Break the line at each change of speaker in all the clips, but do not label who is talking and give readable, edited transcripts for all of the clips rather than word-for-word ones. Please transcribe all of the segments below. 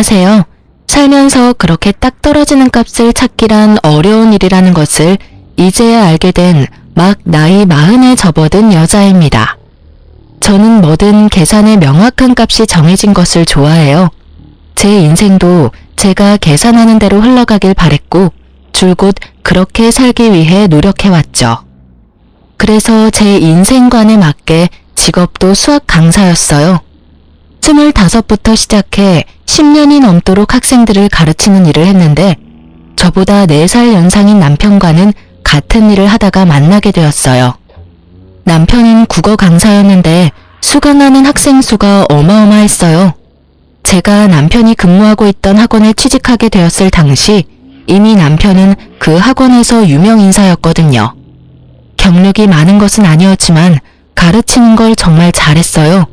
안녕하세요. 살면서 그렇게 딱 떨어지는 값을 찾기란 어려운 일이라는 것을 이제야 알게 된 막 나이 40에 접어든 여자입니다. 저는 뭐든 계산의 명확한 값이 정해진 것을 좋아해요. 제 인생도 제가 계산하는 대로 흘러가길 바랬고 줄곧 그렇게 살기 위해 노력해왔죠. 그래서 제 인생관에 맞게 직업도 수학 강사였어요. 25부터 시작해 10년이 넘도록 학생들을 가르치는 일을 했는데 저보다 4살 연상인 남편과는 같은 일을 하다가 만나게 되었어요. 남편은 국어 강사였는데 수강하는 학생 수가 어마어마했어요. 제가 남편이 근무하고 있던 학원에 취직하게 되었을 당시 이미 남편은 그 학원에서 유명 인사였거든요. 경력이 많은 것은 아니었지만 가르치는 걸 정말 잘했어요.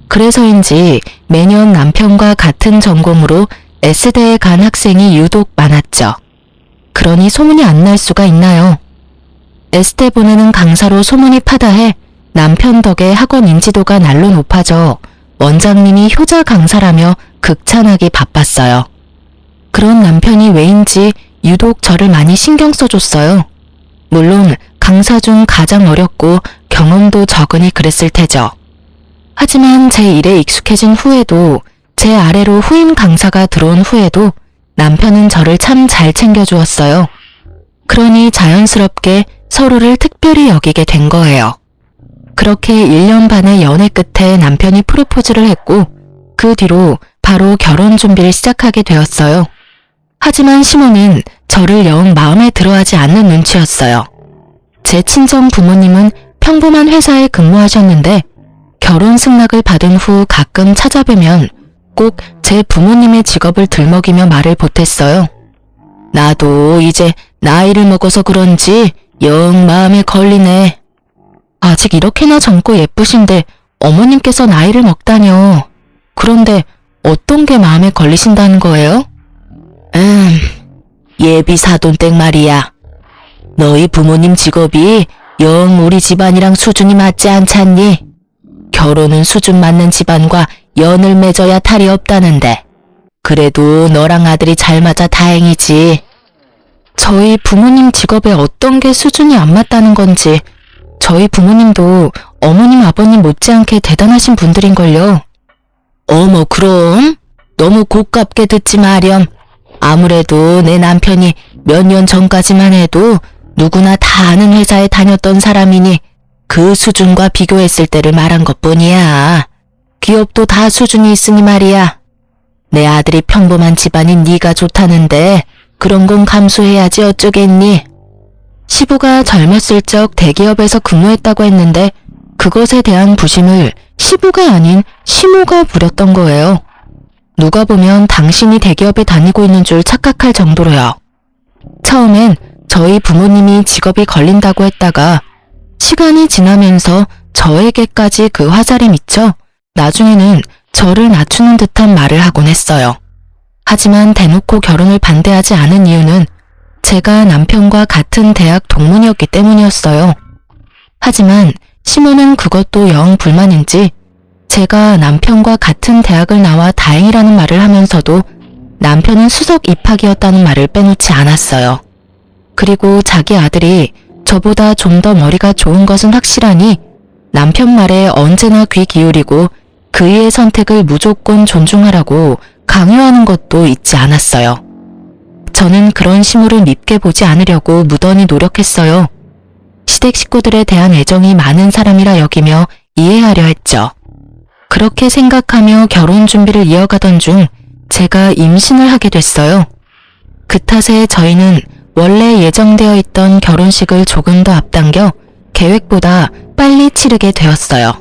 그래서인지 매년 남편과 같은 전공으로 S대에 간 학생이 유독 많았죠. 그러니 소문이 안 날 수가 있나요? S대 보내는 강사로 소문이 파다해 남편 덕에 학원 인지도가 날로 높아져 원장님이 효자 강사라며 극찬하기 바빴어요. 그런 남편이 왜인지 유독 저를 많이 신경 써줬어요. 물론 강사 중 가장 어렸고 경험도 적으니 그랬을 테죠. 하지만 제 일에 익숙해진 후에도 제 아래로 후임 강사가 들어온 후에도 남편은 저를 참 잘 챙겨주었어요. 그러니 자연스럽게 서로를 특별히 여기게 된 거예요. 그렇게 1년 반의 연애 끝에 남편이 프로포즈를 했고 그 뒤로 바로 결혼 준비를 시작하게 되었어요. 하지만 시모는 저를 영 마음에 들어하지 않는 눈치였어요. 제 친정 부모님은 평범한 회사에 근무하셨는데 결혼 승낙을 받은 후 가끔 찾아뵈면 꼭 제 부모님의 직업을 들먹이며 말을 보탰어요. 나도 이제 나이를 먹어서 그런지 영 마음에 걸리네. 아직 이렇게나 젊고 예쁘신데 어머님께서 나이를 먹다뇨. 그런데 어떤 게 마음에 걸리신다는 거예요? 예비 사돈댁 말이야. 너희 부모님 직업이 영 우리 집안이랑 수준이 맞지 않잖니? 결혼은 수준 맞는 집안과 연을 맺어야 탈이 없다는데 그래도 너랑 아들이 잘 맞아 다행이지. 저희 부모님 직업에 어떤 게 수준이 안 맞다는 건지 저희 부모님도 어머님 아버님 못지않게 대단하신 분들인걸요. 어머 그럼 너무 고깝게 듣지 마렴. 아무래도 내 남편이 몇 년 전까지만 해도 누구나 다 아는 회사에 다녔던 사람이니 그 수준과 비교했을 때를 말한 것뿐이야. 기업도 다 수준이 있으니 말이야. 내 아들이 평범한 집안인 네가 좋다는데 그런 건 감수해야지 어쩌겠니. 시부가 젊었을 적 대기업에서 근무했다고 했는데 그것에 대한 부심을 시부가 아닌 시모가 부렸던 거예요. 누가 보면 당신이 대기업에 다니고 있는 줄 착각할 정도로요. 처음엔 저희 부모님이 직업이 걸린다고 했다가 시간이 지나면서 저에게까지 그 화살이 미쳐 나중에는 저를 낮추는 듯한 말을 하곤 했어요. 하지만 대놓고 결혼을 반대하지 않은 이유는 제가 남편과 같은 대학 동문이었기 때문이었어요. 하지만 시모는 그것도 영 불만인지 제가 남편과 같은 대학을 나와 다행이라는 말을 하면서도 남편은 수석 입학이었다는 말을 빼놓지 않았어요. 그리고 자기 아들이 저보다 좀 더 머리가 좋은 것은 확실하니 남편 말에 언제나 귀 기울이고 그의 선택을 무조건 존중하라고 강요하는 것도 잊지 않았어요. 저는 그런 시모를 밉게 보지 않으려고 무던히 노력했어요. 시댁 식구들에 대한 애정이 많은 사람이라 여기며 이해하려 했죠. 그렇게 생각하며 결혼 준비를 이어가던 중 제가 임신을 하게 됐어요. 그 탓에 저희는 원래 예정되어 있던 결혼식을 조금 더 앞당겨 계획보다 빨리 치르게 되었어요.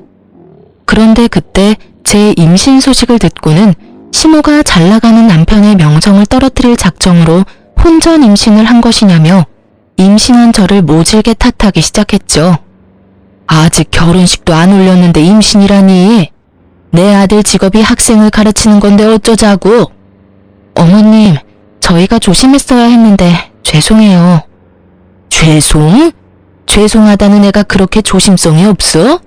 그런데 그때 제 임신 소식을 듣고는 시모가 잘나가는 남편의 명성을 떨어뜨릴 작정으로 혼전 임신을 한 것이냐며 임신한 저를 모질게 탓하기 시작했죠. 아직 결혼식도 안 올렸는데 임신이라니. 내 아들 직업이 학생을 가르치는 건데 어쩌자고. 어머님, 저희가 조심했어야 했는데 죄송해요. 죄송? 죄송하다는 애가 그렇게 조심성이 없어?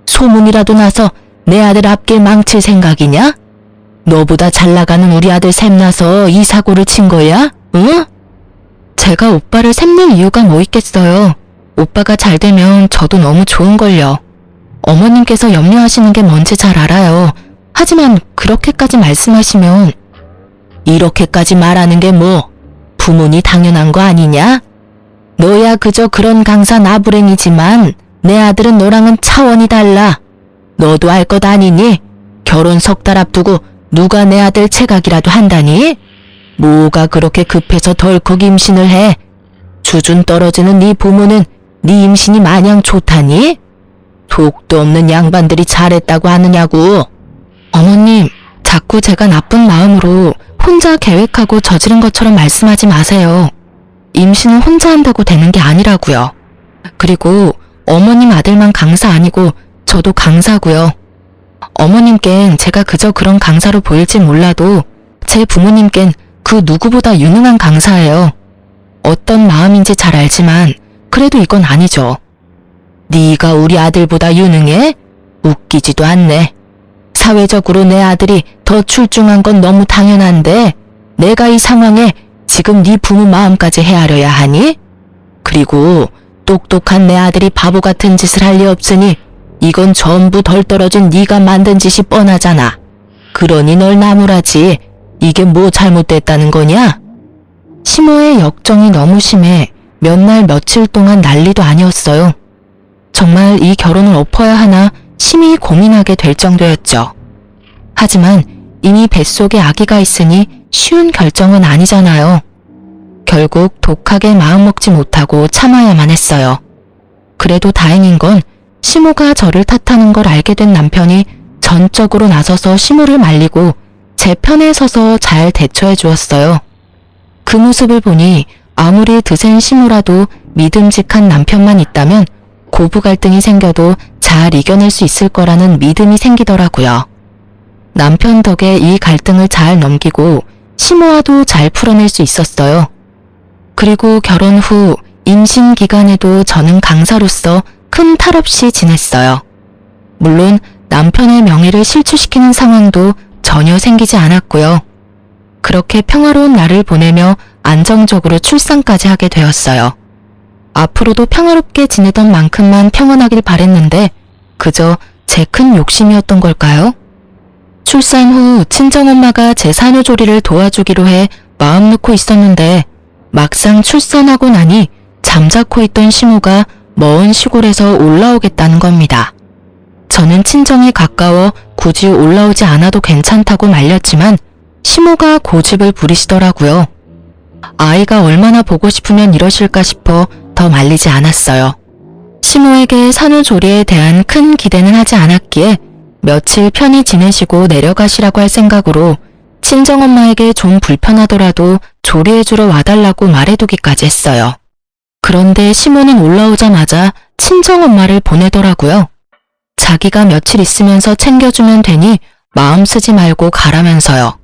소문이라도 나서 내 아들 앞길 망칠 생각이냐? 너보다 잘 나가는 우리 아들 샘나서 이 사고를 친 거야? 응? 제가 오빠를 샘낼 이유가 뭐 있겠어요. 오빠가 잘 되면 저도 너무 좋은걸요. 어머님께서 염려하시는 게 뭔지 잘 알아요. 하지만 그렇게까지 말씀하시면 이렇게까지 말하는 게 뭐 부모니 당연한 거 아니냐? 너야 그저 그런 강사 나부랭이지만 내 아들은 너랑은 차원이 달라. 너도 알 것 아니니? 결혼 석 달 앞두고 누가 내 아들 체각이라도 한다니? 뭐가 그렇게 급해서 덜컥 임신을 해? 수준 떨어지는 네 부모는 네 임신이 마냥 좋다니? 속도 없는 양반들이 잘했다고 하느냐고. 어머님, 자꾸 제가 나쁜 마음으로 혼자 계획하고 저지른 것처럼 말씀하지 마세요. 임신은 혼자 한다고 되는 게 아니라고요. 그리고 어머님 아들만 강사 아니고 저도 강사고요. 어머님껜 제가 그저 그런 강사로 보일지 몰라도 제 부모님껜 그 누구보다 유능한 강사예요. 어떤 마음인지 잘 알지만 그래도 이건 아니죠. 네가 우리 아들보다 유능해? 웃기지도 않네. 사회적으로 내 아들이 더 출중한 건 너무 당연한데 내가 이 상황에 지금 네 부모 마음까지 헤아려야 하니? 그리고 똑똑한 내 아들이 바보 같은 짓을 할 리 없으니 이건 전부 덜 떨어진 네가 만든 짓이 뻔하잖아. 그러니 널 나무라지. 이게 뭐 잘못됐다는 거냐? 시모의 역정이 너무 심해 몇 날 며칠 동안 난리도 아니었어요. 정말 이 결혼을 엎어야 하나 심히 고민하게 될 정도였죠. 하지만 이미 뱃속에 아기가 있으니 쉬운 결정은 아니잖아요. 결국 독하게 마음먹지 못하고 참아야만 했어요. 그래도 다행인 건 시모가 저를 탓하는 걸 알게 된 남편이 전적으로 나서서 시모를 말리고 제 편에 서서 잘 대처해 주었어요. 그 모습을 보니 아무리 드센 시모라도 믿음직한 남편만 있다면 고부 갈등이 생겨도 잘 이겨낼 수 있을 거라는 믿음이 생기더라고요. 남편 덕에 이 갈등을 잘 넘기고 시모와도 잘 풀어낼 수 있었어요. 그리고 결혼 후 임신 기간에도 저는 강사로서 큰 탈 없이 지냈어요. 물론 남편의 명예를 실추시키는 상황도 전혀 생기지 않았고요. 그렇게 평화로운 날을 보내며 안정적으로 출산까지 하게 되었어요. 앞으로도 평화롭게 지내던 만큼만 평안하길 바랬는데 그저 제 큰 욕심이었던 걸까요? 출산 후 친정엄마가 제 산후조리를 도와주기로 해 마음 놓고 있었는데 막상 출산하고 나니 잠자코 있던 시모가 먼 시골에서 올라오겠다는 겁니다. 저는 친정이 가까워 굳이 올라오지 않아도 괜찮다고 말렸지만 시모가 고집을 부리시더라고요. 아이가 얼마나 보고 싶으면 이러실까 싶어 더 말리지 않았어요. 시모에게 산후조리에 대한 큰 기대는 하지 않았기에 며칠 편히 지내시고 내려가시라고 할 생각으로 친정엄마에게 좀 불편하더라도 조리해주러 와달라고 말해두기까지 했어요. 그런데 시모는 올라오자마자 친정엄마를 보내더라고요. 자기가 며칠 있으면서 챙겨주면 되니 마음 쓰지 말고 가라면서요.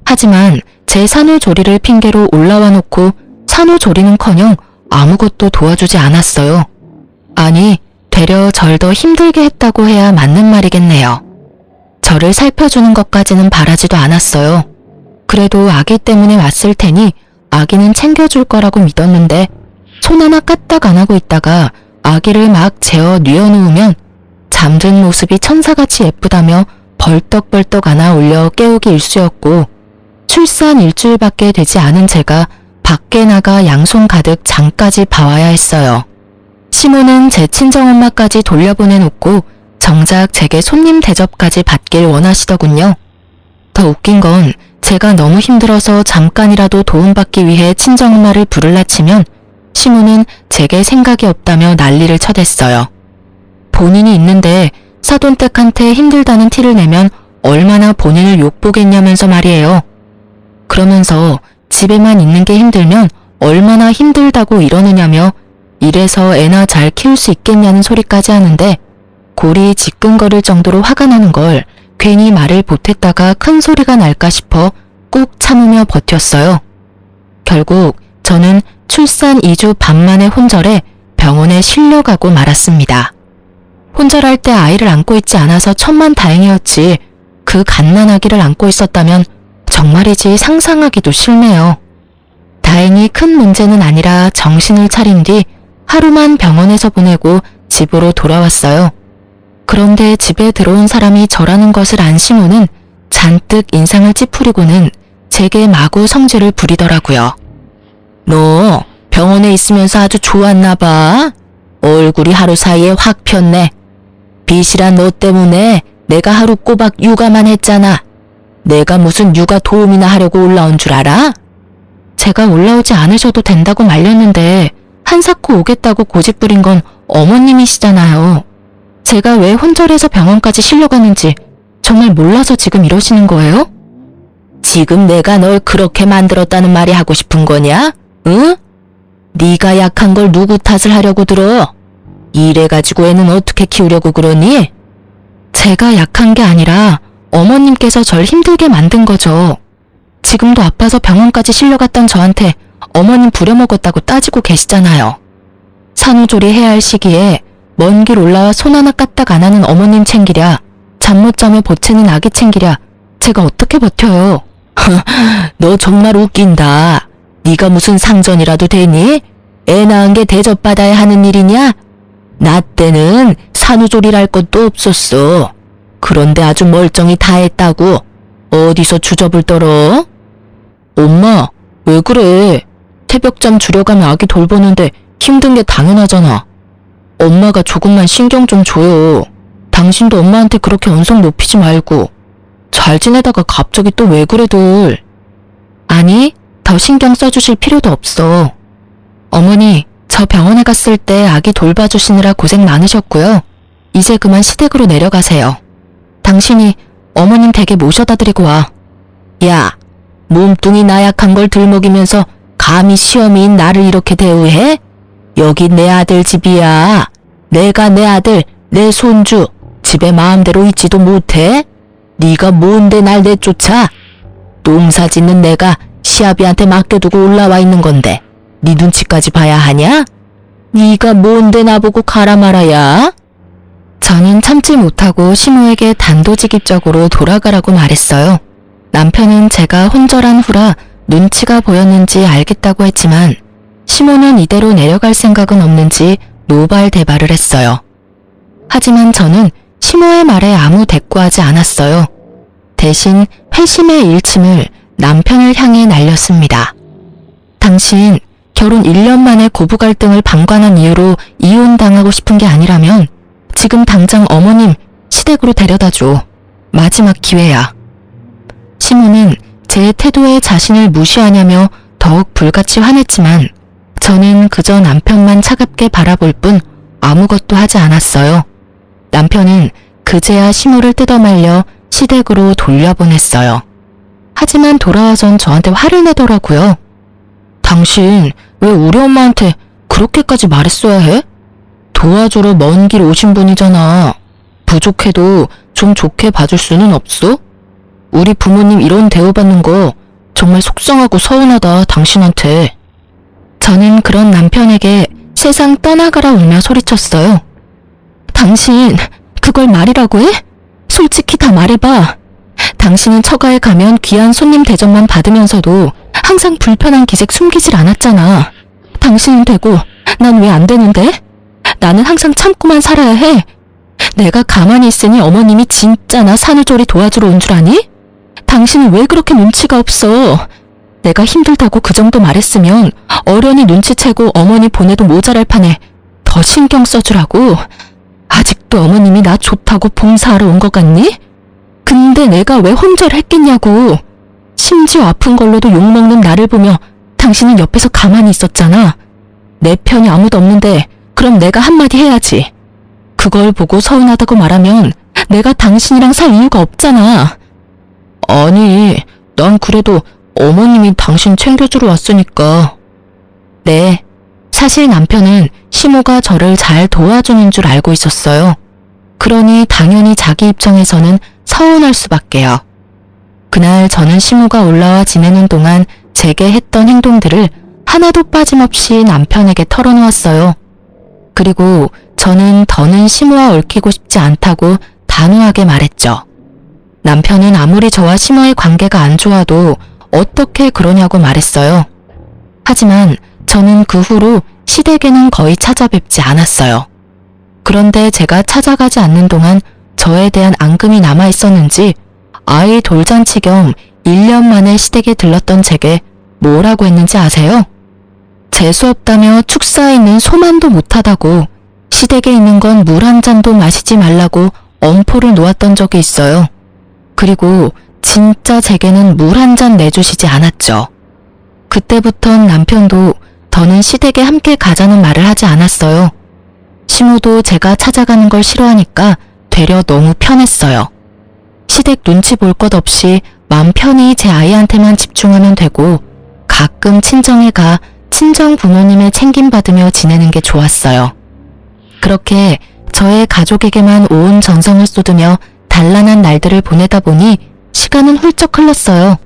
하지만 제 산후조리를 핑계로 올라와 놓고 산후조리는커녕 아무것도 도와주지 않았어요. 아니, 되려 절 더 힘들게 했다고 해야 맞는 말이겠네요. 저를 살펴주는 것까지는 바라지도 않았어요. 그래도 아기 때문에 왔을 테니 아기는 챙겨줄 거라고 믿었는데 손 하나 까딱 안 하고 있다가 아기를 막 재어 뉘어놓으면 잠든 모습이 천사같이 예쁘다며 벌떡벌떡 안아 올려 깨우기 일쑤였고 출산 일주일밖에 되지 않은 제가 밖에 나가 양손 가득 장까지 봐와야 했어요. 시모는 제 친정엄마까지 돌려보내놓고 정작 제게 손님 대접까지 받길 원하시더군요. 더 웃긴 건 제가 너무 힘들어서 잠깐이라도 도움받기 위해 친정엄마를 부를라 치면 시모는 제게 생각이 없다며 난리를 쳐댔어요. 본인이 있는데 사돈댁한테 힘들다는 티를 내면 얼마나 본인을 욕보겠냐면서 말이에요. 그러면서 집에만 있는 게 힘들면 얼마나 힘들다고 이러느냐며 이래서 애나 잘 키울 수 있겠냐는 소리까지 하는데 골이 지끈거릴 정도로 화가 나는 걸 괜히 말을 보탰다가 큰 소리가 날까 싶어 꾹 참으며 버텼어요. 결국 저는 출산 2주 반 만에 혼절해 병원에 실려가고 말았습니다. 혼절할 때 아이를 안고 있지 않아서 천만다행이었지 그 갓난아기를 안고 있었다면 정말이지 상상하기도 싫네요. 다행히 큰 문제는 아니라 정신을 차린 뒤 하루만 병원에서 보내고 집으로 돌아왔어요. 그런데 집에 들어온 사람이 저라는 것을 안 시모는 잔뜩 인상을 찌푸리고는 제게 마구 성질을 부리더라고요. 너 병원에 있으면서 아주 좋았나 봐. 얼굴이 하루 사이에 확 폈네. 빚이란 너 때문에 내가 하루 꼬박 육아만 했잖아. 내가 무슨 육아 도움이나 하려고 올라온 줄 알아? 제가 올라오지 않으셔도 된다고 말렸는데 한사코 오겠다고 고집부린 건 어머님이시잖아요. 제가 왜 혼절해서 병원까지 실려가는지 정말 몰라서 지금 이러시는 거예요? 지금 내가 널 그렇게 만들었다는 말이 하고 싶은 거냐? 응? 네가 약한 걸 누구 탓을 하려고 들어? 이래가지고 애는 어떻게 키우려고 그러니? 제가 약한 게 아니라 어머님께서 절 힘들게 만든 거죠. 지금도 아파서 병원까지 실려갔던 저한테 어머님 부려먹었다고 따지고 계시잖아요. 산후조리 해야 할 시기에 먼 길 올라와 손 하나 까딱 안 하는 어머님 챙기랴, 잠 못 자며 보채는 아기 챙기랴, 제가 어떻게 버텨요? 너 정말 웃긴다. 네가 무슨 상전이라도 되니? 애 낳은 게 대접받아야 하는 일이냐? 나 때는 산후조리랄 것도 없었어. 그런데 아주 멀쩡히 다 했다고. 어디서 주접을 떨어? 엄마, 왜 그래? 새벽잠 줄여가며 아기 돌보는데 힘든 게 당연하잖아. 엄마가 조금만 신경 좀 줘요. 당신도 엄마한테 그렇게 언성 높이지 말고. 잘 지내다가 갑자기 또 왜 그래들. 아니, 더 신경 써주실 필요도 없어. 어머니, 저 병원에 갔을 때 아기 돌봐주시느라 고생 많으셨고요. 이제 그만 시댁으로 내려가세요. 당신이 어머님 댁에 모셔다 드리고 와. 야, 몸뚱이 나약한 걸 들먹이면서 감히 시어미인 나를 이렇게 대우해? 여기 내 아들 집이야. 내가 내 아들, 내 손주, 집에 마음대로 있지도 못해? 네가 뭔데 날 내쫓아? 농사 짓는 내가 시아비한테 맡겨두고 올라와 있는 건데 네 눈치까지 봐야 하냐? 네가 뭔데 나보고 가라 말아야? 저는 참지 못하고 시모에게 단도직입적으로 돌아가라고 말했어요. 남편은 제가 혼절한 후라 눈치가 보였는지 알겠다고 했지만 시모는 이대로 내려갈 생각은 없는지 노발대발을 했어요. 하지만 저는 시모의 말에 아무 대꾸하지 않았어요. 대신 회심의 일침을 남편을 향해 날렸습니다. 당신 결혼 1년 만에 고부 갈등을 방관한 이유로 이혼당하고 싶은 게 아니라면 지금 당장 어머님 시댁으로 데려다줘. 마지막 기회야. 시모는 제 태도에 자신을 무시하냐며 더욱 불같이 화냈지만 저는 그저 남편만 차갑게 바라볼 뿐 아무것도 하지 않았어요. 남편은 그제야 시모를 뜯어말려 시댁으로 돌려보냈어요. 하지만 돌아와선 저한테 화를 내더라고요. 당신 왜 우리 엄마한테 그렇게까지 말했어야 해? 도와주러 먼 길 오신 분이잖아. 부족해도 좀 좋게 봐줄 수는 없어? 우리 부모님 이런 대우받는 거 정말 속상하고 서운하다, 당신한테. 저는 그런 남편에게 세상 떠나가라 울며 소리쳤어요. 당신 그걸 말이라고 해? 솔직히 다 말해봐. 당신은 처가에 가면 귀한 손님 대접만 받으면서도 항상 불편한 기색 숨기질 않았잖아. 당신은 되고 난 왜 안 되는데? 나는 항상 참고만 살아야 해. 내가 가만히 있으니 어머님이 진짜 나 산후조리 도와주러 온 줄 아니? 당신은 왜 그렇게 눈치가 없어? 내가 힘들다고 그 정도 말했으면 어련히 눈치채고 어머니 보내도 모자랄 판에 더 신경 써주라고. 아직도 어머님이 나 좋다고 봉사하러 온 것 같니? 근데 내가 왜 혼자를 했겠냐고. 심지어 아픈 걸로도 욕먹는 나를 보며 당신은 옆에서 가만히 있었잖아. 내 편이 아무도 없는데 그럼 내가 한마디 해야지. 그걸 보고 서운하다고 말하면 내가 당신이랑 살 이유가 없잖아. 아니, 난 그래도 어머님이 당신 챙겨주러 왔으니까. 네, 사실 남편은 시모가 저를 잘 도와주는 줄 알고 있었어요. 그러니 당연히 자기 입장에서는 서운할 수밖에요. 그날 저는 시모가 올라와 지내는 동안 제게 했던 행동들을 하나도 빠짐없이 남편에게 털어놓았어요. 그리고 저는 더는 시모와 얽히고 싶지 않다고 단호하게 말했죠. 남편은 아무리 저와 심호의 관계가 안 좋아도 어떻게 그러냐고 말했어요. 하지만 저는 그 후로 시댁에는 거의 찾아뵙지 않았어요. 그런데 제가 찾아가지 않는 동안 저에 대한 앙금이 남아있었는지 아이 돌잔치 겸 1년 만에 시댁에 들렀던 제게 뭐라고 했는지 아세요? 재수없다며 축사에 있는 소만도 못하다고 시댁에 있는 건 물 한 잔도 마시지 말라고 엄포를 놓았던 적이 있어요. 그리고 진짜 제게는 물 한 잔 내주시지 않았죠. 그때부턴 남편도 더는 시댁에 함께 가자는 말을 하지 않았어요. 시모도 제가 찾아가는 걸 싫어하니까 되려 너무 편했어요. 시댁 눈치 볼 것 없이 맘 편히 제 아이한테만 집중하면 되고 가끔 친정에 가 친정 부모님의 챙김받으며 지내는 게 좋았어요. 그렇게 저의 가족에게만 온 정성을 쏟으며 단란한 날들을 보내다 보니 시간은 훌쩍 흘렀어요.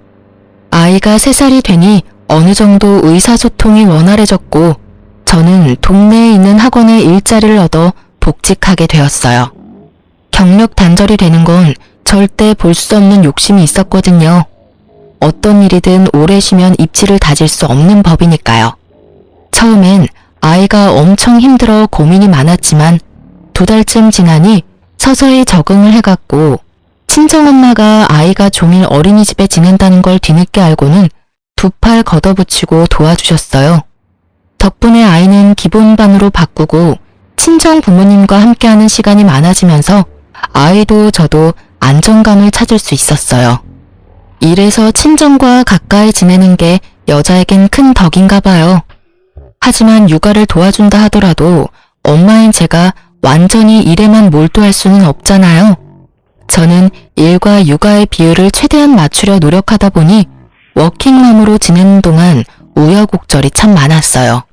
아이가 3살이 되니 어느 정도 의사소통이 원활해졌고 저는 동네에 있는 학원에 일자리를 얻어 복직하게 되었어요. 경력 단절이 되는 건 절대 볼 수 없는 욕심이 있었거든요. 어떤 일이든 오래 쉬면 입지를 다질 수 없는 법이니까요. 처음엔 아이가 엄청 힘들어 고민이 많았지만 2달쯤 지나니 서서히 적응을 해갔고 친정엄마가 아이가 종일 어린이집에 지낸다는 걸 뒤늦게 알고는 2팔 걷어붙이고 도와주셨어요. 덕분에 아이는 기본반으로 바꾸고 친정 부모님과 함께하는 시간이 많아지면서 아이도 저도 안정감을 찾을 수 있었어요. 이래서 친정과 가까이 지내는 게 여자에겐 큰 덕인가 봐요. 하지만 육아를 도와준다 하더라도 엄마인 제가 완전히 일에만 몰두할 수는 없잖아요. 저는 일과 육아의 비율을 최대한 맞추려 노력하다 보니 워킹맘으로 지내는 동안 우여곡절이 참 많았어요.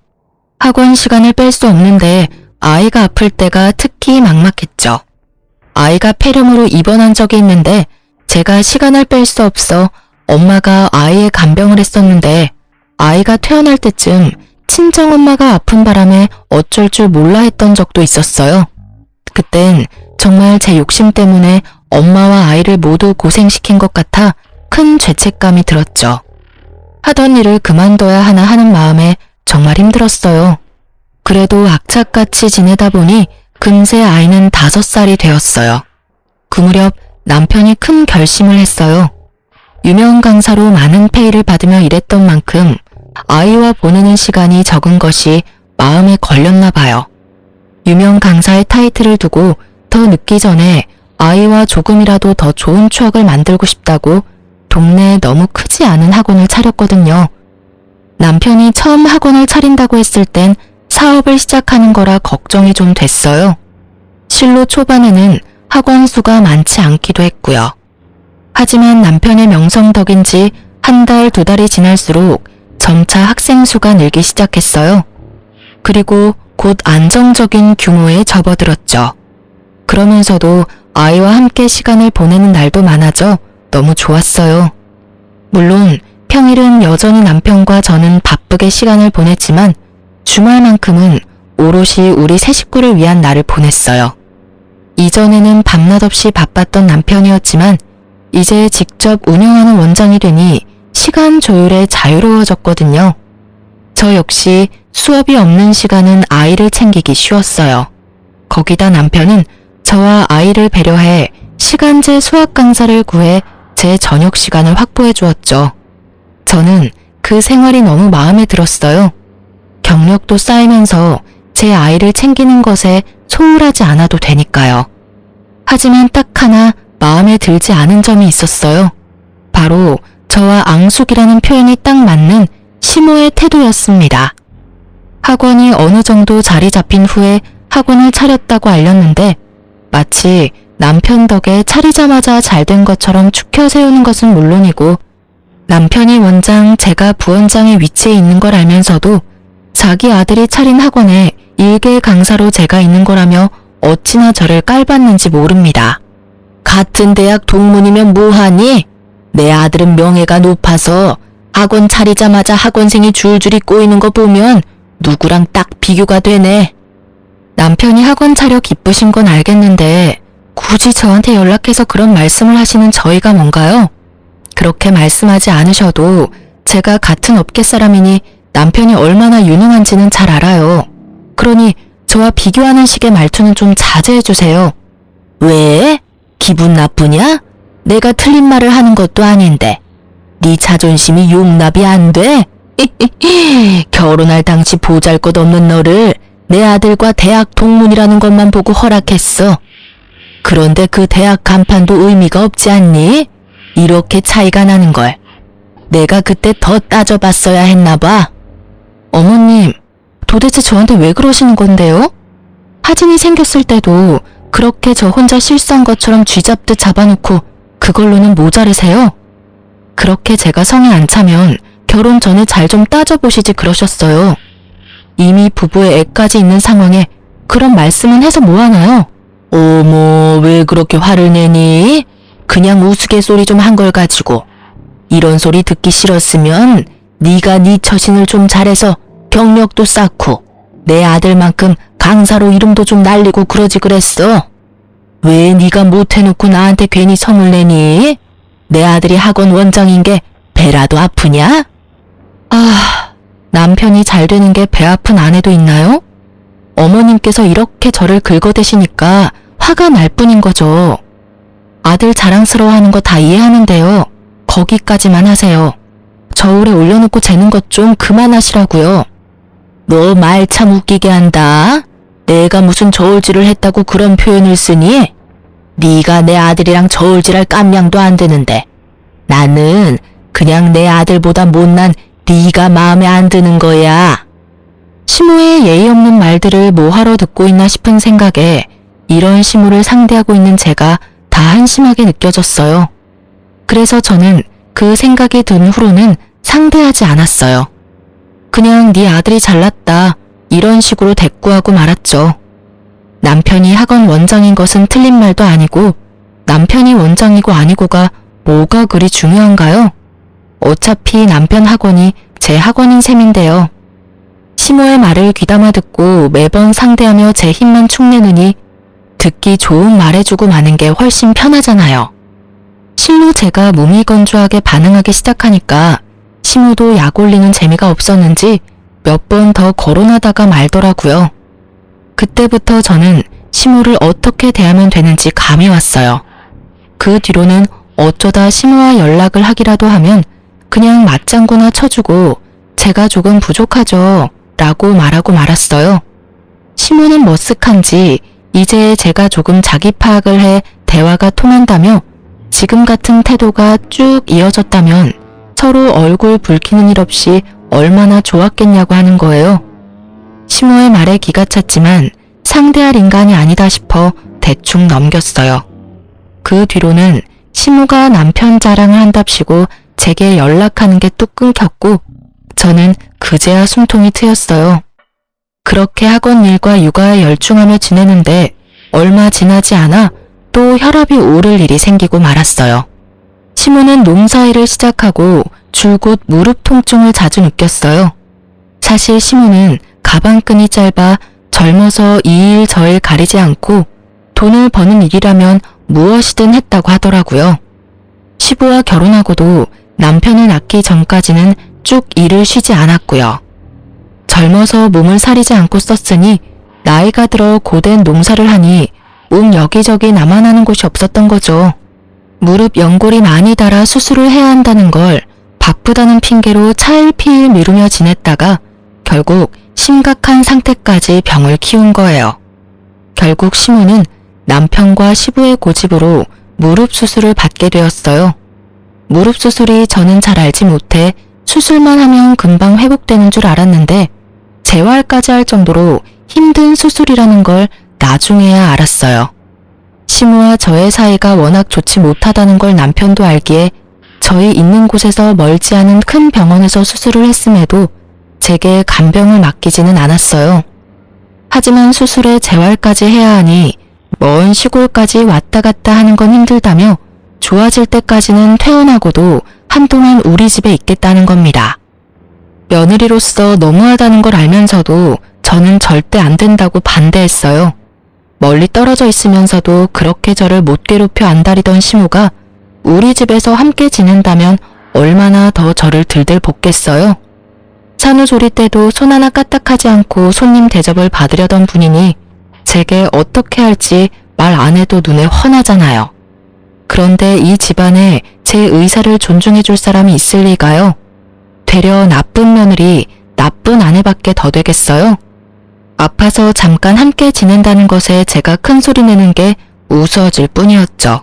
학원 시간을 뺄 수 없는데 아이가 아플 때가 특히 막막했죠. 아이가 폐렴으로 입원한 적이 있는데 제가 시간을 뺄 수 없어 엄마가 아이의 간병을 했었는데 아이가 퇴원할 때쯤 친정엄마가 아픈 바람에 어쩔 줄 몰라 했던 적도 있었어요. 그땐 정말 제 욕심 때문에 엄마와 아이를 모두 고생시킨 것 같아 큰 죄책감이 들었죠. 하던 일을 그만둬야 하나 하는 마음에 정말 힘들었어요. 그래도 악착같이 지내다 보니 금세 아이는 5살이 되었어요. 그 무렵 남편이 큰 결심을 했어요. 유명 강사로 많은 페이를 받으며 일했던 만큼 아이와 보내는 시간이 적은 것이 마음에 걸렸나 봐요. 유명 강사의 타이틀을 두고 더 늦기 전에 아이와 조금이라도 더 좋은 추억을 만들고 싶다고 동네에 너무 크지 않은 학원을 차렸거든요. 남편이 처음 학원을 차린다고 했을 땐 사업을 시작하는 거라 걱정이 좀 됐어요. 실로 초반에는 학원 수가 많지 않기도 했고요. 하지만 남편의 명성 덕인지 1달, 2달이 지날수록 점차 학생 수가 늘기 시작했어요. 그리고 곧 안정적인 규모에 접어들었죠. 그러면서도 아이와 함께 시간을 보내는 날도 많아져 너무 좋았어요. 물론 평일은 여전히 남편과 저는 바쁘게 시간을 보냈지만 주말만큼은 오롯이 우리 세 식구를 위한 날을 보냈어요. 이전에는 밤낮 없이 바빴던 남편이었지만 이제 직접 운영하는 원장이 되니 시간 조율에 자유로워졌거든요. 저 역시 수업이 없는 시간은 아이를 챙기기 쉬웠어요. 거기다 남편은 저와 아이를 배려해 시간제 수학 강사를 구해 제 저녁 시간을 확보해 주었죠. 저는 그 생활이 너무 마음에 들었어요. 경력도 쌓이면서 제 아이를 챙기는 것에 소홀하지 않아도 되니까요. 하지만 딱 하나 마음에 들지 않은 점이 있었어요. 바로 저와 앙숙이라는 표현이 딱 맞는 시모의 태도였습니다. 학원이 어느 정도 자리 잡힌 후에 학원을 차렸다고 알렸는데 마치 남편 덕에 차리자마자 잘된 것처럼 축혀 세우는 것은 물론이고 남편이 원장, 제가 부원장의 위치에 있는 걸 알면서도 자기 아들이 차린 학원에 일개 강사로 제가 있는 거라며 어찌나 저를 깔봤는지 모릅니다. 같은 대학 동문이면 뭐하니? 내 아들은 명예가 높아서 학원 차리자마자 학원생이 줄줄이 꼬이는 거 보면 누구랑 딱 비교가 되네. 남편이 학원 차려 기쁘신 건 알겠는데 굳이 저한테 연락해서 그런 말씀을 하시는 저희가 뭔가요? 그렇게 말씀하지 않으셔도 제가 같은 업계 사람이니 남편이 얼마나 유능한지는 잘 알아요. 그러니 저와 비교하는 식의 말투는 좀 자제해주세요. 왜? 기분 나쁘냐? 내가 틀린 말을 하는 것도 아닌데. 네 자존심이 용납이 안 돼? 결혼할 당시 보잘것없는 너를 내 아들과 대학 동문이라는 것만 보고 허락했어. 그런데 그 대학 간판도 의미가 없지 않니? 이렇게 차이가 나는 걸. 내가 그때 더 따져봤어야 했나 봐. 어머님, 도대체 저한테 왜 그러시는 건데요? 하진이 생겼을 때도 그렇게 저 혼자 실수한 것처럼 쥐잡듯 잡아놓고 그걸로는 모자르세요? 그렇게 제가 성에 안 차면 결혼 전에 잘 좀 따져보시지 그러셨어요. 이미 부부의 애까지 있는 상황에 그런 말씀은 해서 뭐하나요? 어머, 왜 그렇게 화를 내니? 그냥 우스갯소리 좀 한 걸 가지고. 이런 소리 듣기 싫었으면 네가 네 처신을 좀 잘해서 경력도 쌓고 내 아들만큼 강사로 이름도 좀 날리고 그러지 그랬어. 왜 네가 못해놓고 나한테 괜히 성을 내니? 내 아들이 학원 원장인 게 배라도 아프냐? 아, 남편이 잘 되는 게 배 아픈 아내도 있나요? 어머님께서 이렇게 저를 긁어대시니까 화가 날 뿐인 거죠. 아들 자랑스러워하는 거 다 이해하는데요. 거기까지만 하세요. 저울에 올려놓고 재는 것 좀 그만하시라고요. 너 말 참 웃기게 한다. 내가 무슨 저울질을 했다고 그런 표현을 쓰니? 네가 내 아들이랑 저울질할 깜냥도 안 드는데. 나는 그냥 내 아들보다 못난 네가 마음에 안 드는 거야. 시모의 예의 없는 말들을 뭐하러 듣고 있나 싶은 생각에 이런 시모를 상대하고 있는 제가 다 한심하게 느껴졌어요. 그래서 저는 그 생각이 든 후로는 상대하지 않았어요. 그냥 네 아들이 잘났다 이런 식으로 대꾸하고 말았죠. 남편이 학원 원장인 것은 틀린 말도 아니고 남편이 원장이고 아니고가 뭐가 그리 중요한가요? 어차피 남편 학원이 제 학원인 셈인데요. 시모의 말을 귀담아 듣고 매번 상대하며 제 힘만 축내느니 듣기 좋은 말해주고 마는 게 훨씬 편하잖아요. 실로 제가 무미건조하게 반응하기 시작하니까 시모도 약 올리는 재미가 없었는지 몇 번 더 거론하다가 말더라고요. 그때부터 저는 시모를 어떻게 대하면 되는지 감이 왔어요. 그 뒤로는 어쩌다 시모와 연락을 하기라도 하면 그냥 맞장구나 쳐주고 제가 조금 부족하죠 라고 말하고 말았어요. 시모는 머쓱한지 이제 제가 조금 자기 파악을 해 대화가 통한다며 지금 같은 태도가 쭉 이어졌다면 서로 얼굴 붉히는 일 없이 얼마나 좋았겠냐고 하는 거예요. 시모의 말에 기가 찼지만 상대할 인간이 아니다 싶어 대충 넘겼어요. 그 뒤로는 시모가 남편 자랑을 한답시고 제게 연락하는 게 뚝 끊겼고 저는 그제야 숨통이 트였어요. 그렇게 학원 일과 육아에 열중하며 지내는데 얼마 지나지 않아 또 혈압이 오를 일이 생기고 말았어요. 시모는 농사일을 시작하고 줄곧 무릎 통증을 자주 느꼈어요. 사실 시모는 가방끈이 짧아 젊어서 이 일 저 일 가리지 않고 돈을 버는 일이라면 무엇이든 했다고 하더라고요. 시부와 결혼하고도 남편을 낳기 전까지는 쭉 일을 쉬지 않았고요. 젊어서 몸을 사리지 않고 썼으니 나이가 들어 고된 농사를 하니 여기저기 나만 하는 곳이 없었던 거죠. 무릎 연골이 많이 닳아 수술을 해야 한다는 걸 바쁘다는 핑계로 차일피일 미루며 지냈다가 결국 심각한 상태까지 병을 키운 거예요. 결국 시모는 남편과 시부의 고집으로 무릎 수술을 받게 되었어요. 무릎 수술이 저는 잘 알지 못해 수술만 하면 금방 회복되는 줄 알았는데 재활까지 할 정도로 힘든 수술이라는 걸 나중에야 알았어요. 시모와 저의 사이가 워낙 좋지 못하다는 걸 남편도 알기에 저희 있는 곳에서 멀지 않은 큰 병원에서 수술을 했음에도 제게 간병을 맡기지는 않았어요. 하지만 수술에 재활까지 해야 하니 먼 시골까지 왔다 갔다 하는 건 힘들다며 좋아질 때까지는 퇴원하고도 한동안 우리 집에 있겠다는 겁니다. 며느리로서 너무하다는 걸 알면서도 저는 절대 안 된다고 반대했어요. 멀리 떨어져 있으면서도 그렇게 저를 못 괴롭혀 안달이던 시모가 우리 집에서 함께 지낸다면 얼마나 더 저를 들들 볶겠어요. 산후조리 때도 손 하나 까딱하지 않고 손님 대접을 받으려던 분이니 제게 어떻게 할지 말 안 해도 눈에 훤하잖아요. 그런데 이 집안에 제 의사를 존중해 줄 사람이 있을 리가요? 되려 나쁜 며느리, 나쁜 아내밖에 더 되겠어요? 아파서 잠깐 함께 지낸다는 것에 제가 큰 소리 내는 게 우스워질 뿐이었죠.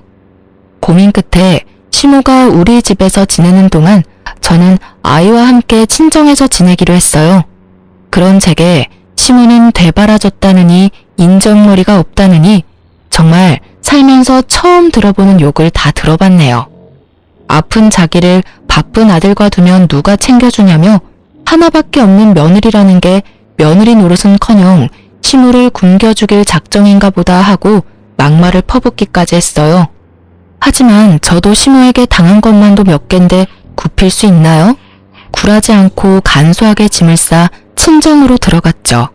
고민 끝에 시모가 우리 집에서 지내는 동안 저는 아이와 함께 친정에서 지내기로 했어요. 그런 제게 시모는 되바라졌다느니 인정머리가 없다느니 정말 살면서 처음 들어보는 욕을 다 들어봤네요. 아픈 자기를 바쁜 아들과 두면 누가 챙겨주냐며 하나밖에 없는 며느리라는 게 며느리 노릇은커녕 시모를 굶겨죽일 작정인가 보다 하고 막말을 퍼붓기까지 했어요. 하지만 저도 시모에게 당한 것만도 몇 갠데 굽힐 수 있나요? 굴하지 않고 간소하게 짐을 싸 친정으로 들어갔죠.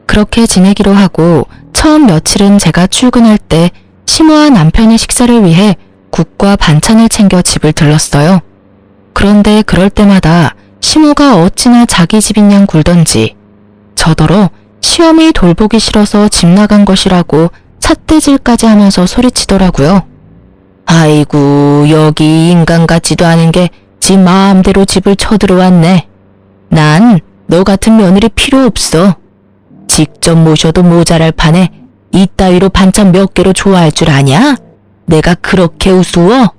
그렇게 지내기로 하고 처음 며칠은 제가 출근할 때 시모와 남편의 식사를 위해 국과 반찬을 챙겨 집을 들렀어요. 그런데 그럴 때마다 시모가 어찌나 자기 집인 양 굴던지 저더러 시어머니 돌보기 싫어서 집 나간 것이라고 삿대질까지 하면서 소리치더라고요. 아이고, 여기 인간 같지도 않은 게 지 마음대로 집을 쳐들어왔네. 난 너 같은 며느리 필요 없어. 직접 모셔도 모자랄 판에 이따위로 반찬 몇 개로 좋아할 줄 아냐? 내가 그렇게 우스워?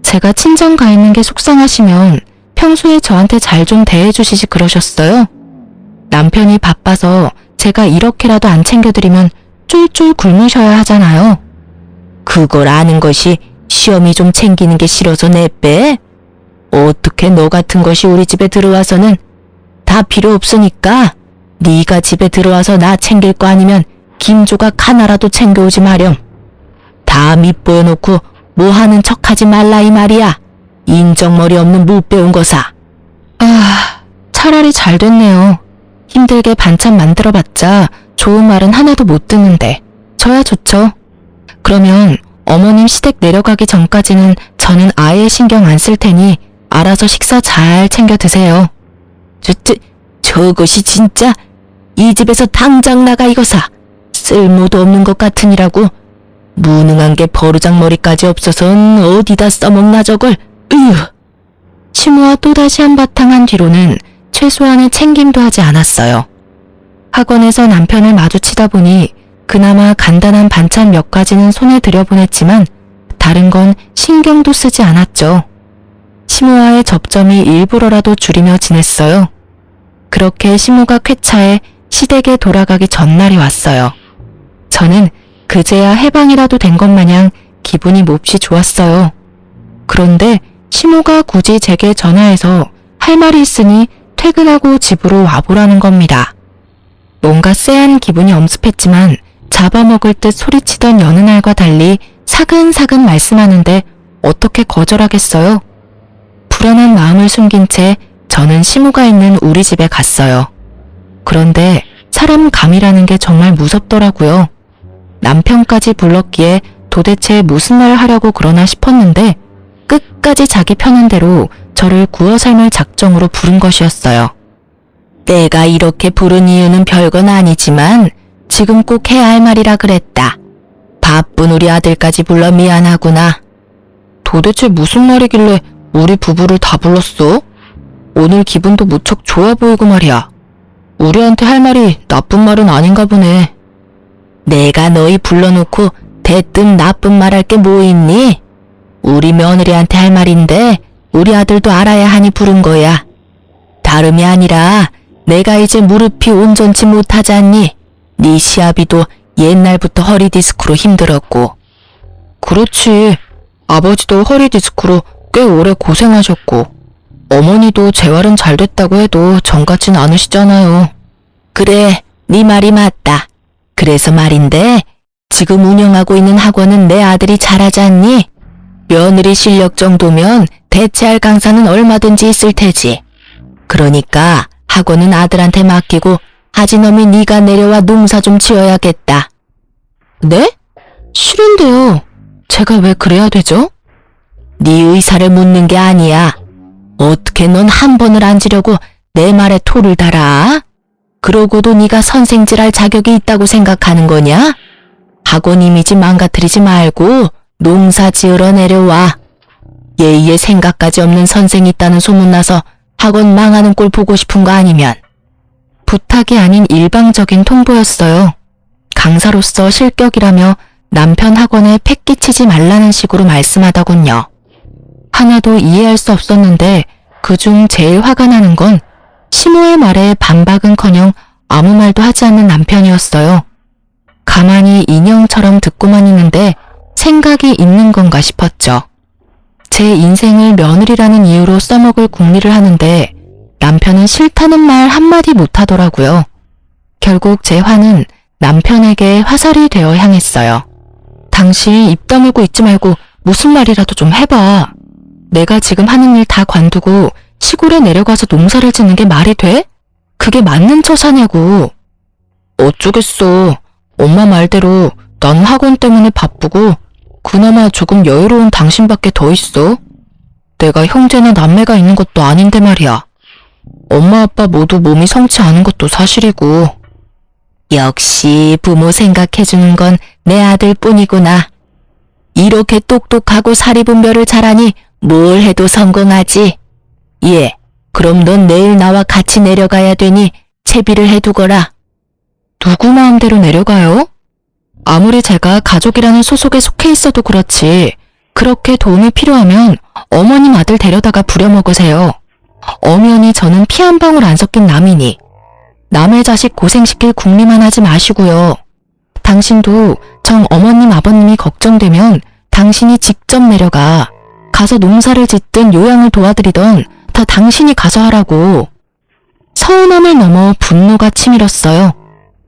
제가 친정 가 있는 게 속상하시면 평소에 저한테 잘 좀 대해주시지 그러셨어요. 남편이 바빠서 제가 이렇게라도 안 챙겨드리면 쫄쫄 굶으셔야 하잖아요. 그걸 아는 것이 시어미 좀 챙기는 게 싫어서 내빼? 어떻게 너 같은 것이 우리 집에 들어와서는 다 필요 없으니까 네가 집에 들어와서 나 챙길 거 아니면 김조각 하나라도 챙겨오지 마렴. 다 밑보여놓고 뭐 하는 척하지 말라 이 말이야. 인정머리 없는 못 배운 거사. 아, 차라리 잘 됐네요. 힘들게 반찬 만들어봤자 좋은 말은 하나도 못 듣는데 저야 좋죠. 그러면 어머님 시댁 내려가기 전까지는 저는 아예 신경 안 쓸 테니 알아서 식사 잘 챙겨 드세요. 저것이 진짜 이 집에서 당장 나가 이거사. 쓸모도 없는 것 같으니라고. 무능한 게 버르장머리까지 없어선 어디다 써먹나 저걸. 으휴. 시모와 또다시 한바탕 한 뒤로는 최소한의 챙김도 하지 않았어요. 학원에서 남편을 마주치다 보니 그나마 간단한 반찬 몇 가지는 손에 들여보냈지만 다른 건 신경도 쓰지 않았죠. 시모와의 접점이 일부러라도 줄이며 지냈어요. 그렇게 시모가 쾌차해 시댁에 돌아가기 전날이 왔어요. 저는 그제야 해방이라도 된 것 마냥 기분이 몹시 좋았어요. 그런데 시모가 굳이 제게 전화해서 할 말이 있으니 퇴근하고 집으로 와보라는 겁니다. 뭔가 쎄한 기분이 엄습했지만 잡아먹을 듯 소리치던 여느 날과 달리 사근사근 말씀하는데 어떻게 거절하겠어요? 불안한 마음을 숨긴 채 저는 시모가 있는 우리 집에 갔어요. 그런데 사람 감이라는 게 정말 무섭더라고요. 남편까지 불렀기에 도대체 무슨 말을 하려고 그러나 싶었는데 끝까지 자기 편한 대로 저를 구워 삶을 작정으로 부른 것이었어요. 내가 이렇게 부른 이유는 별건 아니지만 지금 꼭 해야 할 말이라 그랬다. 바쁜 우리 아들까지 불러 미안하구나. 도대체 무슨 말이길래 우리 부부를 다 불렀어? 오늘 기분도 무척 좋아 보이고 말이야. 우리한테 할 말이 나쁜 말은 아닌가 보네. 내가 너희 불러놓고 대뜸 나쁜 말 할 게 뭐 있니? 우리 며느리한테 할 말인데 우리 아들도 알아야 하니 부른 거야. 다름이 아니라 내가 이제 무릎이 온전치 못하지 않니? 네 시아비도 옛날부터 허리 디스크로 힘들었고. 그렇지. 아버지도 허리 디스크로 꽤 오래 고생하셨고 어머니도 재활은 잘 됐다고 해도 정같진 않으시잖아요. 그래, 네 말이 맞다. 그래서 말인데 지금 운영하고 있는 학원은 내 아들이 잘하지 않니? 며느리 실력 정도면 대체할 강사는 얼마든지 있을 테지. 그러니까 학원은 아들한테 맡기고 하지놈이 네가 내려와 농사 좀 지어야겠다. 네? 싫은데요. 제가 왜 그래야 되죠? 네 의사를 묻는 게 아니야. 어떻게 넌 한 번을 앉으려고 내 말에 토를 달아? 그러고도 네가 선생질할 자격이 있다고 생각하는 거냐? 학원 이미지 망가뜨리지 말고 농사 지으러 내려와. 예의에 생각까지 없는 선생이 있다는 소문나서 학원 망하는 꼴 보고 싶은 거 아니면. 부탁이 아닌 일방적인 통보였어요. 강사로서 실격이라며 남편 학원에 패 끼치지 말라는 식으로 말씀하더군요. 하나도 이해할 수 없었는데 그중 제일 화가 나는 건 시모의 말에 반박은커녕 아무 말도 하지 않는 남편이었어요. 가만히 인형처럼 듣고만 있는데 생각이 있는 건가 싶었죠. 제 인생을 며느리라는 이유로 써먹을 궁리를 하는데 남편은 싫다는 말 한마디 못하더라고요. 결국 제 화는 남편에게 화살이 되어 향했어요. 당신 입 다물고 있지 말고 무슨 말이라도 좀 해봐. 내가 지금 하는 일 다 관두고 시골에 내려가서 농사를 짓는 게 말이 돼? 그게 맞는 처사냐고. 어쩌겠어. 엄마 말대로 난 학원 때문에 바쁘고 그나마 조금 여유로운 당신밖에 더 있어. 내가 형제나 남매가 있는 것도 아닌데 말이야. 엄마 아빠 모두 몸이 성치 않은 것도 사실이고. 역시 부모 생각해주는 건 내 아들뿐이구나. 이렇게 똑똑하고 사리분별을 잘하니 뭘 해도 성공하지. 예, 그럼 넌 내일 나와 같이 내려가야 되니 채비를 해두거라. 누구 마음대로 내려가요? 아무리 제가 가족이라는 소속에 속해 있어도 그렇지 그렇게 도움이 필요하면 어머님 아들 데려다가 부려먹으세요. 엄연히 저는 피 한 방울 안 섞인 남이니 남의 자식 고생시킬 궁리만 하지 마시고요. 당신도 정 어머님 아버님이 걱정되면 당신이 직접 내려가. 가서 농사를 짓든 요양을 도와드리던 다 당신이 가서 하라고. 서운함을 넘어 분노가 치밀었어요.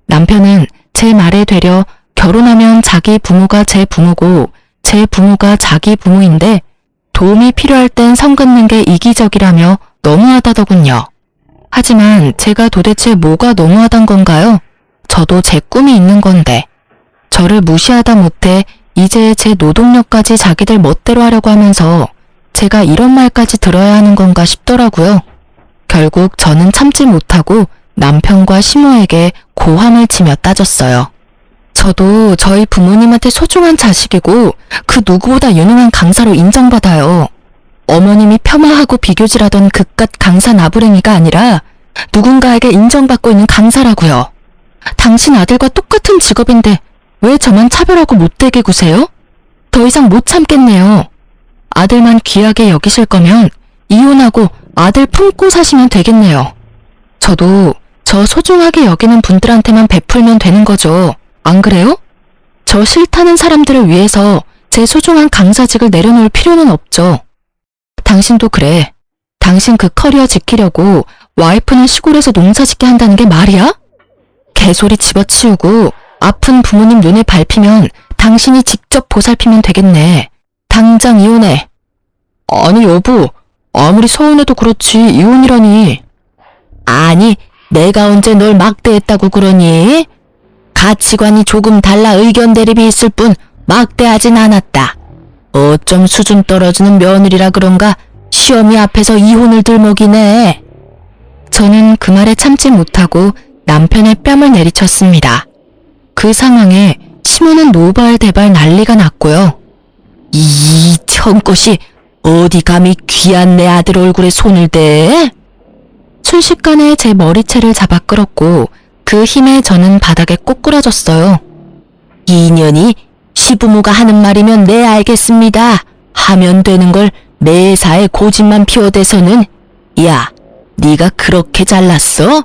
남편은 제 말에 되려 결혼하면 자기 부모가 제 부모고 제 부모가 자기 부모인데 도움이 필요할 땐 선 긋는 게 이기적이라며 너무하다더군요. 하지만 제가 도대체 뭐가 너무하단 건가요? 저도 제 꿈이 있는 건데. 저를 무시하다 못해 이제 제 노동력까지 자기들 멋대로 하려고 하면서 제가 이런 말까지 들어야 하는 건가 싶더라고요. 결국 저는 참지 못하고 남편과 시모에게 고함을 치며 따졌어요. 저도 저희 부모님한테 소중한 자식이고 그 누구보다 유능한 강사로 인정받아요. 어머님이 폄하하고 비교질하던 그깟 강사 나부랭이가 아니라 누군가에게 인정받고 있는 강사라고요. 당신 아들과 똑같은 직업인데 왜 저만 차별하고 못되게 구세요? 더 이상 못 참겠네요. 아들만 귀하게 여기실 거면 이혼하고 아들 품고 사시면 되겠네요. 저도 저 소중하게 여기는 분들한테만 베풀면 되는 거죠. 안 그래요? 저 싫다는 사람들을 위해서 제 소중한 강사직을 내려놓을 필요는 없죠. 당신도 그래. 당신 그 커리어 지키려고 와이프는 시골에서 농사 짓게 한다는 게 말이야? 개소리 집어치우고 아픈 부모님 눈에 밟히면 당신이 직접 보살피면 되겠네. 당장 이혼해. 아니 여보, 아무리 서운해도 그렇지 이혼이라니. 아니, 내가 언제 널 막대했다고 그러니? 가치관이 조금 달라 의견 대립이 있을 뿐 막대하진 않았다. 어쩜 수준 떨어지는 며느리라 그런가 시어미 앞에서 이혼을 들먹이네. 저는 그 말에 참지 못하고 남편의 뺨을 내리쳤습니다. 그 상황에 시모는 노발대발 난리가 났고요. 이 청꽃이 어디 감히 귀한 내 아들 얼굴에 손을 대? 순식간에 제 머리채를 잡아 끌었고 그 힘에 저는 바닥에 꼬꾸라졌어요. 이년이 시부모가 하는 말이면 네 알겠습니다. 하면 되는 걸 매사에 고집만 피워대서는. 야, 네가 그렇게 잘났어?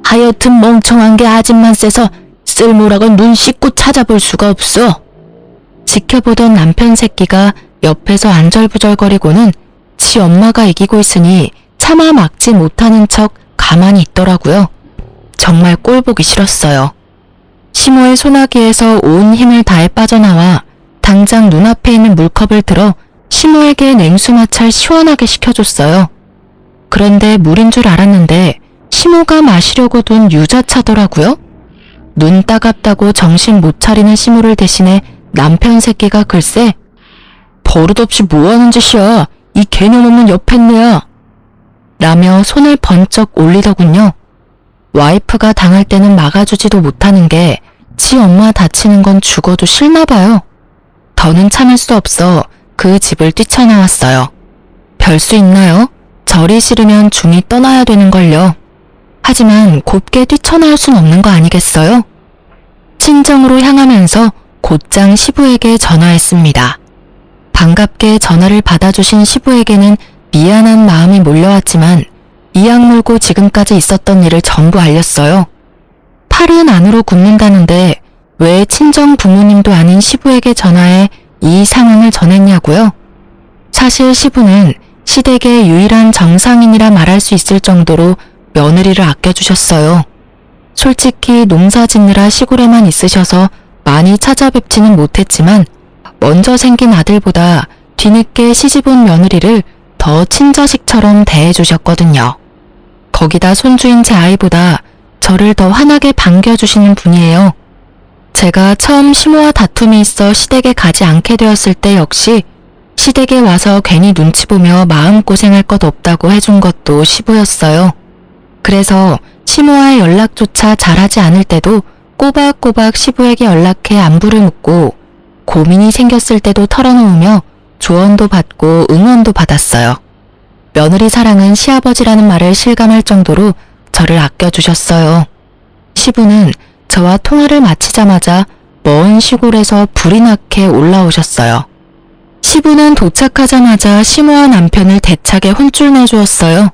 하여튼 멍청한 게 아집만 세서 쓸모락을 눈 씻고 찾아볼 수가 없어. 지켜보던 남편 새끼가 옆에서 안절부절거리고는 지 엄마가 이기고 있으니 차마 막지 못하는 척 가만히 있더라고요. 정말 꼴보기 싫었어요. 시모의 소나기에서 온 힘을 다해 빠져나와 당장 눈앞에 있는 물컵을 들어 시모에게 냉수마찰 시원하게 시켜줬어요. 그런데 물인 줄 알았는데 시모가 마시려고 둔 유자차더라고요. 눈 따갑다고 정신 못 차리는 시무를 대신해 남편 새끼가 글쎄 버릇없이 뭐하는 짓이야. 이 개념 없는 여팻네야. 라며 손을 번쩍 올리더군요. 와이프가 당할 때는 막아주지도 못하는 게 지 엄마 다치는 건 죽어도 싫나 봐요. 더는 참을 수 없어 그 집을 뛰쳐나왔어요. 별 수 있나요? 절이 싫으면 중이 떠나야 되는걸요. 하지만 곱게 뛰쳐나올 순 없는 거 아니겠어요? 친정으로 향하면서 곧장 시부에게 전화했습니다. 반갑게 전화를 받아주신 시부에게는 미안한 마음이 몰려왔지만 이악 물고 지금까지 있었던 일을 전부 알렸어요. 팔은 안으로 굽는다는데 왜 친정 부모님도 아닌 시부에게 전화해 이 상황을 전했냐고요? 사실 시부는 시댁의 유일한 정상인이라 말할 수 있을 정도로 며느리를 아껴주셨어요. 솔직히 농사 짓느라 시골에만 있으셔서 많이 찾아뵙지는 못했지만 먼저 생긴 아들보다 뒤늦게 시집온 며느리를 더 친자식처럼 대해주셨거든요. 거기다 손주인 제 아이보다 저를 더 환하게 반겨주시는 분이에요. 제가 처음 시모와 다툼이 있어 시댁에 가지 않게 되었을 때 역시 시댁에 와서 괜히 눈치 보며 마음고생할 것 없다고 해준 것도 시부였어요. 그래서 시모와의 연락조차 잘하지 않을 때도 꼬박꼬박 시부에게 연락해 안부를 묻고 고민이 생겼을 때도 털어놓으며 조언도 받고 응원도 받았어요. 며느리 사랑은 시아버지라는 말을 실감할 정도로 저를 아껴주셨어요. 시부는 저와 통화를 마치자마자 먼 시골에서 불이 나게 올라오셨어요. 시부는 도착하자마자 시모와 남편을 대차게 혼쭐 내주었어요.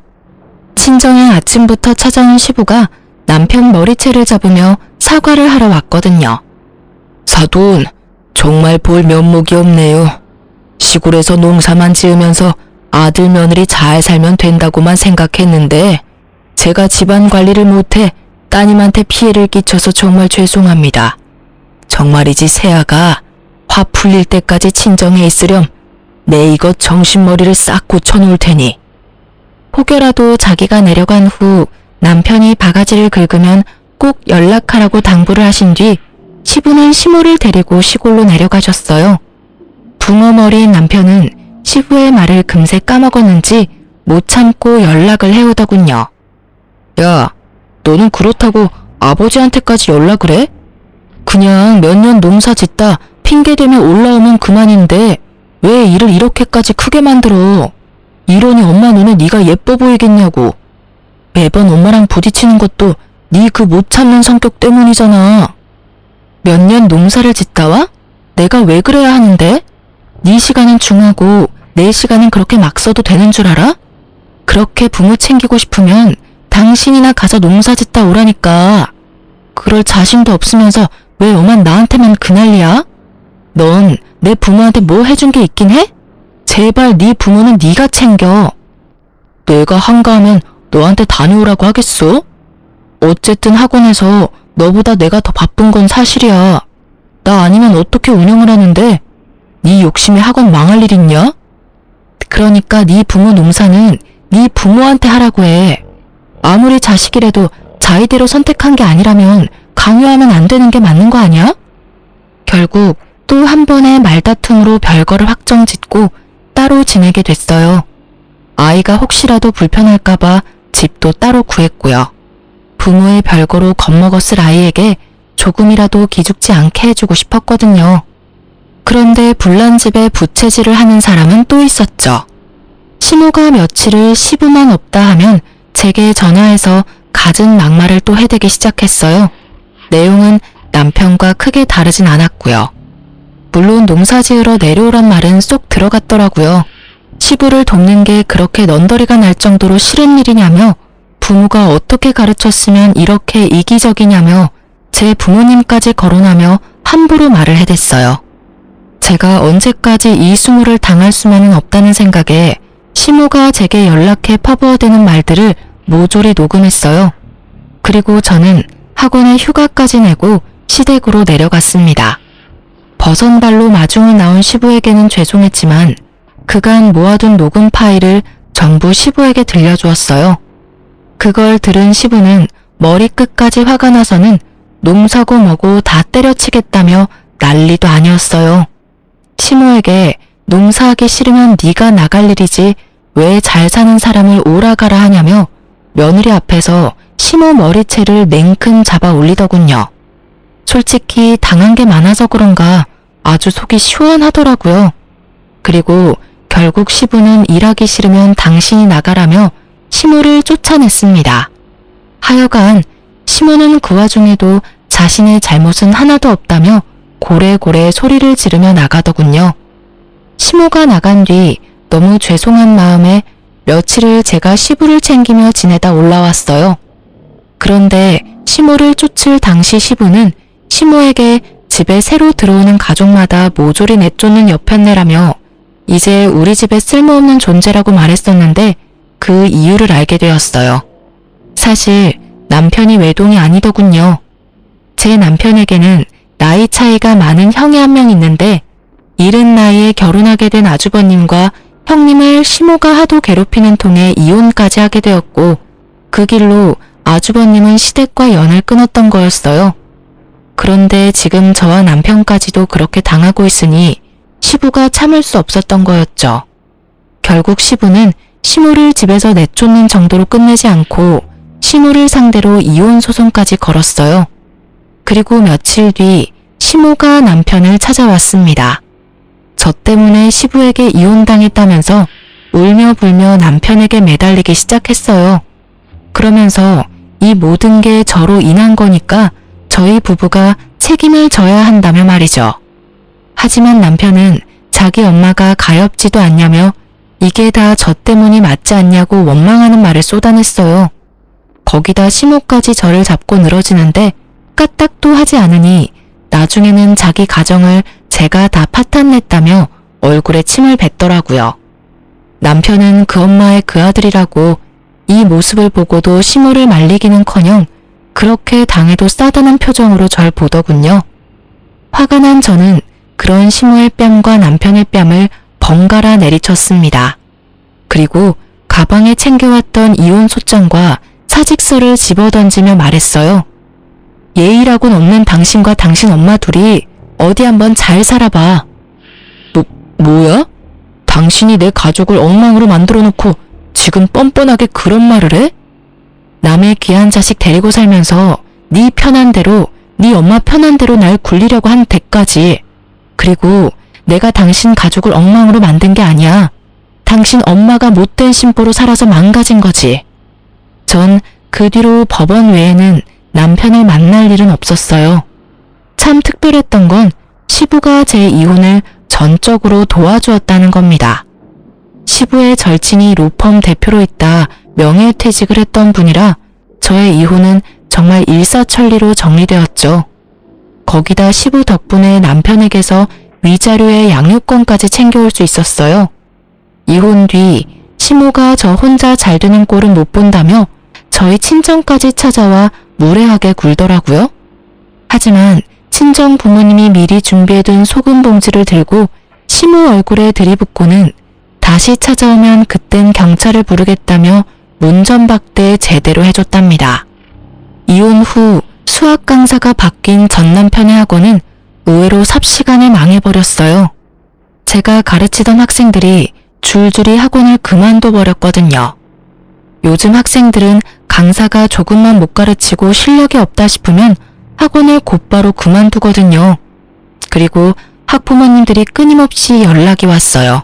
친정에 아침부터 찾아온 시부가 남편 머리채를 잡으며 사과를 하러 왔거든요. 사돈, 정말 볼 면목이 없네요. 시골에서 농사만 지으면서 아들 며느리 잘 살면 된다고만 생각했는데 제가 집안 관리를 못해 따님한테 피해를 끼쳐서 정말 죄송합니다. 정말이지 새아가 화 풀릴 때까지 친정에 있으렴 내 이것 정신머리를 싹 고쳐놓을 테니. 혹여라도 자기가 내려간 후 남편이 바가지를 긁으면 꼭 연락하라고 당부를 하신 뒤 시부는 시모를 데리고 시골로 내려가셨어요. 붕어머리인 남편은 시부의 말을 금세 까먹었는지 못 참고 연락을 해오더군요. 야, 너는 그렇다고 아버지한테까지 연락을 해? 그냥 몇 년 농사 짓다 핑계대며 올라오면 그만인데 왜 일을 이렇게까지 크게 만들어? 이러니 엄마 눈에 네가 예뻐 보이겠냐고. 매번 엄마랑 부딪히는 것도 네 그 못 참는 성격 때문이잖아. 몇 년 농사를 짓다 와? 내가 왜 그래야 하는데? 네 시간은 중하고 내 시간은 그렇게 막 써도 되는 줄 알아? 그렇게 부모 챙기고 싶으면 당신이나 가서 농사 짓다 오라니까. 그럴 자신도 없으면서 왜 엄만 나한테만 그 난리야? 넌 내 부모한테 뭐 해준 게 있긴 해? 제발 네 부모는 네가 챙겨. 내가 한가하면 너한테 다녀오라고 하겠어? 어쨌든 학원에서 너보다 내가 더 바쁜 건 사실이야. 나 아니면 어떻게 운영을 하는데 네 욕심에 학원 망할 일 있냐? 그러니까 네 부모 농사는 네 부모한테 하라고 해. 아무리 자식이라도 자의대로 선택한 게 아니라면 강요하면 안 되는 게 맞는 거 아니야? 결국 또 한 번의 말다툼으로 별거를 확정짓고 따로 지내게 됐어요. 아이가 혹시라도 불편할까봐 집도 따로 구했고요. 부모의 별거로 겁먹었을 아이에게 조금이라도 기죽지 않게 해주고 싶었거든요. 그런데 불난집에 부채질을 하는 사람은 또 있었죠. 시모가 며칠을 시부만 없다 하면 제게 전화해서 갖은 막말을 또 해대기 시작했어요. 내용은 남편과 크게 다르진 않았고요. 물론 농사 지으러 내려오란 말은 쏙 들어갔더라고요. 시부를 돕는 게 그렇게 넌더리가 날 정도로 싫은 일이냐며 부모가 어떻게 가르쳤으면 이렇게 이기적이냐며 제 부모님까지 거론하며 함부로 말을 해댔어요. 제가 언제까지 이 수모를 당할 수만은 없다는 생각에 시모가 제게 연락해 퍼부어대는 말들을 모조리 녹음했어요. 그리고 저는 학원에 휴가까지 내고 시댁으로 내려갔습니다. 버선발로 마중을 나온 시부에게는 죄송했지만 그간 모아둔 녹음 파일을 전부 시부에게 들려주었어요. 그걸 들은 시부는 머리끝까지 화가 나서는 농사고 뭐고 다 때려치겠다며 난리도 아니었어요. 시모에게 농사하기 싫으면 네가 나갈 일이지 왜 잘 사는 사람을 오라가라 하냐며 며느리 앞에서 시모 머리채를 냉큼 잡아 올리더군요. 솔직히 당한 게 많아서 그런가 아주 속이 시원하더라고요. 그리고 결국 시부는 일하기 싫으면 당신이 나가라며 시모를 쫓아냈습니다. 하여간 시모는 그 와중에도 자신의 잘못은 하나도 없다며 고래고래 소리를 지르며 나가더군요. 시모가 나간 뒤 너무 죄송한 마음에 며칠을 제가 시부를 챙기며 지내다 올라왔어요. 그런데 시모를 쫓을 당시 시부는 시모에게 집에 새로 들어오는 가족마다 모조리 내쫓는 여편네라며 이제 우리 집에 쓸모없는 존재라고 말했었는데 그 이유를 알게 되었어요. 사실 남편이 외동이 아니더군요. 제 남편에게는 나이 차이가 많은 형이 한 명 있는데 이른 나이에 결혼하게 된 아주버님과 형님을 시모가 하도 괴롭히는 통에 이혼까지 하게 되었고 그 길로 아주버님은 시댁과 연을 끊었던 거였어요. 그런데 지금 저와 남편까지도 그렇게 당하고 있으니 시부가 참을 수 없었던 거였죠. 결국 시부는 시모를 집에서 내쫓는 정도로 끝내지 않고 시모를 상대로 이혼 소송까지 걸었어요. 그리고 며칠 뒤 시모가 남편을 찾아왔습니다. 저 때문에 시부에게 이혼당했다면서 울며 불며 남편에게 매달리기 시작했어요. 그러면서 이 모든 게 저로 인한 거니까 저희 부부가 책임을 져야 한다며 말이죠. 하지만 남편은 자기 엄마가 가엾지도 않냐며 이게 다 저 때문이 맞지 않냐고 원망하는 말을 쏟아냈어요. 거기다 시모까지 저를 잡고 늘어지는데 까딱도 하지 않으니 나중에는 자기 가정을 제가 다 파탄냈다며 얼굴에 침을 뱉더라고요. 남편은 그 엄마의 그 아들이라고 이 모습을 보고도 시모를 말리기는커녕 그렇게 당해도 싸다는 표정으로 절 보더군요. 화가 난 저는 그런 시모의 뺨과 남편의 뺨을 번갈아 내리쳤습니다. 그리고 가방에 챙겨왔던 이혼 소장과 사직서를 집어던지며 말했어요. 예의라곤 없는 당신과 당신 엄마 둘이 어디 한번 잘 살아봐. 뭐야? 당신이 내 가족을 엉망으로 만들어놓고 지금 뻔뻔하게 그런 말을 해? 남의 귀한 자식 데리고 살면서 네 편한 대로, 네 엄마 편한 대로 날 굴리려고 한 대까지. 그리고 내가 당신 가족을 엉망으로 만든 게 아니야. 당신 엄마가 못된 신부로 살아서 망가진 거지. 전 그 뒤로 법원 외에는 남편을 만날 일은 없었어요. 참 특별했던 건 시부가 제 이혼을 전적으로 도와주었다는 겁니다. 시부의 절친이 로펌 대표로 있다 명예퇴직을 했던 분이라 저의 이혼은 정말 일사천리로 정리되었죠. 거기다 시부 덕분에 남편에게서 위자료의 양육권까지 챙겨올 수 있었어요. 이혼 뒤 시모가 저 혼자 잘 되는 꼴은 못 본다며 저희 친정까지 찾아와 무례하게 굴더라고요. 하지만 친정 부모님이 미리 준비해둔 소금 봉지를 들고 시모 얼굴에 들이붓고는 다시 찾아오면 그땐 경찰을 부르겠다며 문전박대 제대로 해줬답니다. 이혼 후 수학 강사가 바뀐 전 남편의 학원은 의외로 삽시간에 망해버렸어요. 제가 가르치던 학생들이 줄줄이 학원을 그만둬 버렸거든요. 요즘 학생들은 강사가 조금만 못 가르치고 실력이 없다 싶으면 학원을 곧바로 그만두거든요. 그리고 학부모님들이 끊임없이 연락이 왔어요.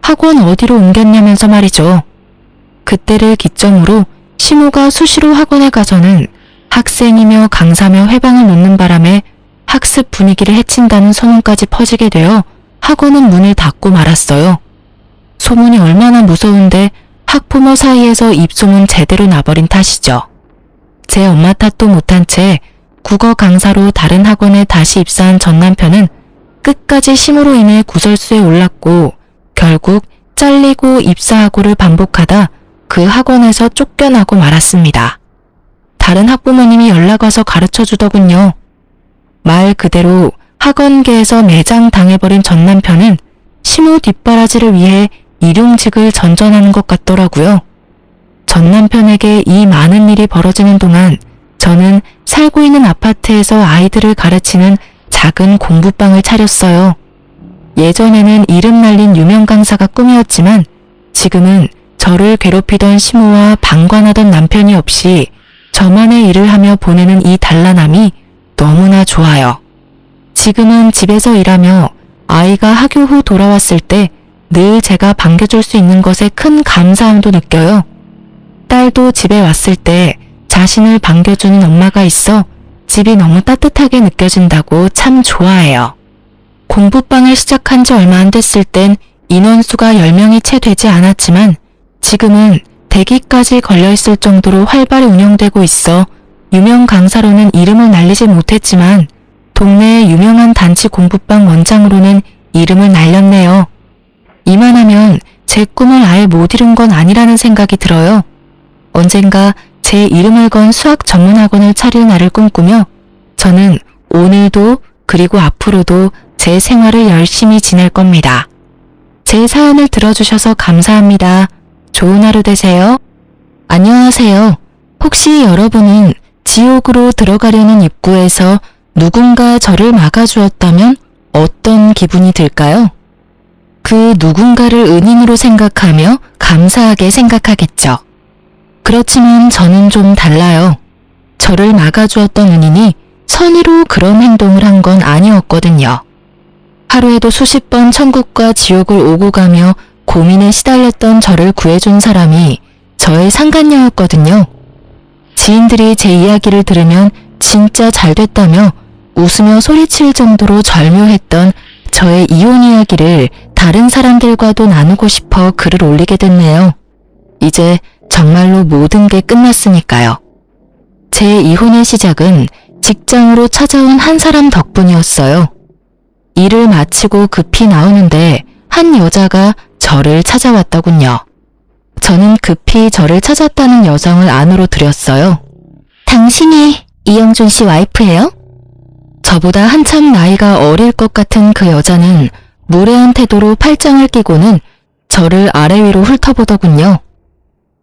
학원 어디로 옮겼냐면서 말이죠. 그때를 기점으로 시모가 수시로 학원에 가서는 학생이며 강사며 회방을 놓는 바람에 학습 분위기를 해친다는 소문까지 퍼지게 되어 학원은 문을 닫고 말았어요. 소문이 얼마나 무서운데 학부모 사이에서 입소문 제대로 나버린 탓이죠. 제 엄마 탓도 못한 채 국어 강사로 다른 학원에 다시 입사한 전 남편은 끝까지 시모로 인해 구설수에 올랐고 결국 잘리고 입사하고를 반복하다 그 학원에서 쫓겨나고 말았습니다. 다른 학부모님이 연락 와서 가르쳐주더군요. 말 그대로 학원계에서 매장당해버린 전 남편은 시모 뒷바라지를 위해 일용직을 전전하는 것 같더라고요. 전 남편에게 이 많은 일이 벌어지는 동안 저는 살고 있는 아파트에서 아이들을 가르치는 작은 공부방을 차렸어요. 예전에는 이름 날린 유명 강사가 꿈이었지만 지금은 저를 괴롭히던 시모와 방관하던 남편이 없이 저만의 일을 하며 보내는 이 단란함이 너무나 좋아요. 지금은 집에서 일하며 아이가 학교 후 돌아왔을 때 늘 제가 반겨줄 수 있는 것에 큰 감사함도 느껴요. 딸도 집에 왔을 때 자신을 반겨주는 엄마가 있어 집이 너무 따뜻하게 느껴진다고 참 좋아해요. 공부방을 시작한 지 얼마 안 됐을 땐 인원수가 10명이 채 되지 않았지만 지금은 대기까지 걸려있을 정도로 활발히 운영되고 있어 유명 강사로는 이름을 날리지 못했지만 동네의 유명한 단체 공부방 원장으로는 이름을 날렸네요. 이만하면 제 꿈을 아예 못 이룬 건 아니라는 생각이 들어요. 언젠가 제 이름을 건 수학 전문학원을 차릴 날을 꿈꾸며 저는 오늘도 그리고 앞으로도 제 생활을 열심히 지낼 겁니다. 제 사연을 들어주셔서 감사합니다. 좋은 하루 되세요. 안녕하세요. 혹시 여러분은 지옥으로 들어가려는 입구에서 누군가 저를 막아주었다면 어떤 기분이 들까요? 그 누군가를 은인으로 생각하며 감사하게 생각하겠죠. 그렇지만 저는 좀 달라요. 저를 막아주었던 은인이 선의로 그런 행동을 한 건 아니었거든요. 하루에도 수십 번 천국과 지옥을 오고 가며 고민에 시달렸던 저를 구해준 사람이 저의 상간녀였거든요. 지인들이 제 이야기를 들으면 진짜 잘 됐다며 웃으며 소리칠 정도로 절묘했던 저의 이혼 이야기를 다른 사람들과도 나누고 싶어 글을 올리게 됐네요. 이제 정말로 모든 게 끝났으니까요. 제 이혼의 시작은 직장으로 찾아온 한 사람 덕분이었어요. 일을 마치고 급히 나오는데 한 여자가 저를 찾아왔더군요. 저는 급히 저를 찾았다는 여성을 안으로 들였어요. 당신이 이영준 씨 와이프예요? 저보다 한참 나이가 어릴 것 같은 그 여자는 무례한 태도로 팔짱을 끼고는 저를 아래 위로 훑어보더군요.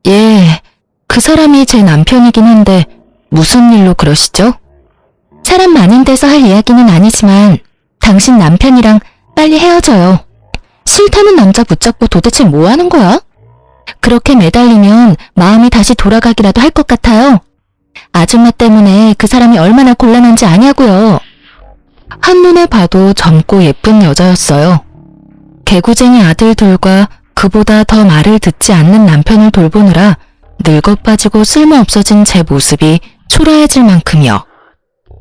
예, 그 사람이 제 남편이긴 한데 무슨 일로 그러시죠? 사람 많은 데서 할 이야기는 아니지만 당신 남편이랑 빨리 헤어져요. 싫다는 남자 붙잡고 도대체 뭐 하는 거야? 그렇게 매달리면 마음이 다시 돌아가기라도 할 것 같아요. 아줌마 때문에 그 사람이 얼마나 곤란한지 아냐고요. 한눈에 봐도 젊고 예쁜 여자였어요. 개구쟁이 아들 둘과 그보다 더 말을 듣지 않는 남편을 돌보느라 늙어 빠지고 쓸모없어진 제 모습이 초라해질 만큼이요.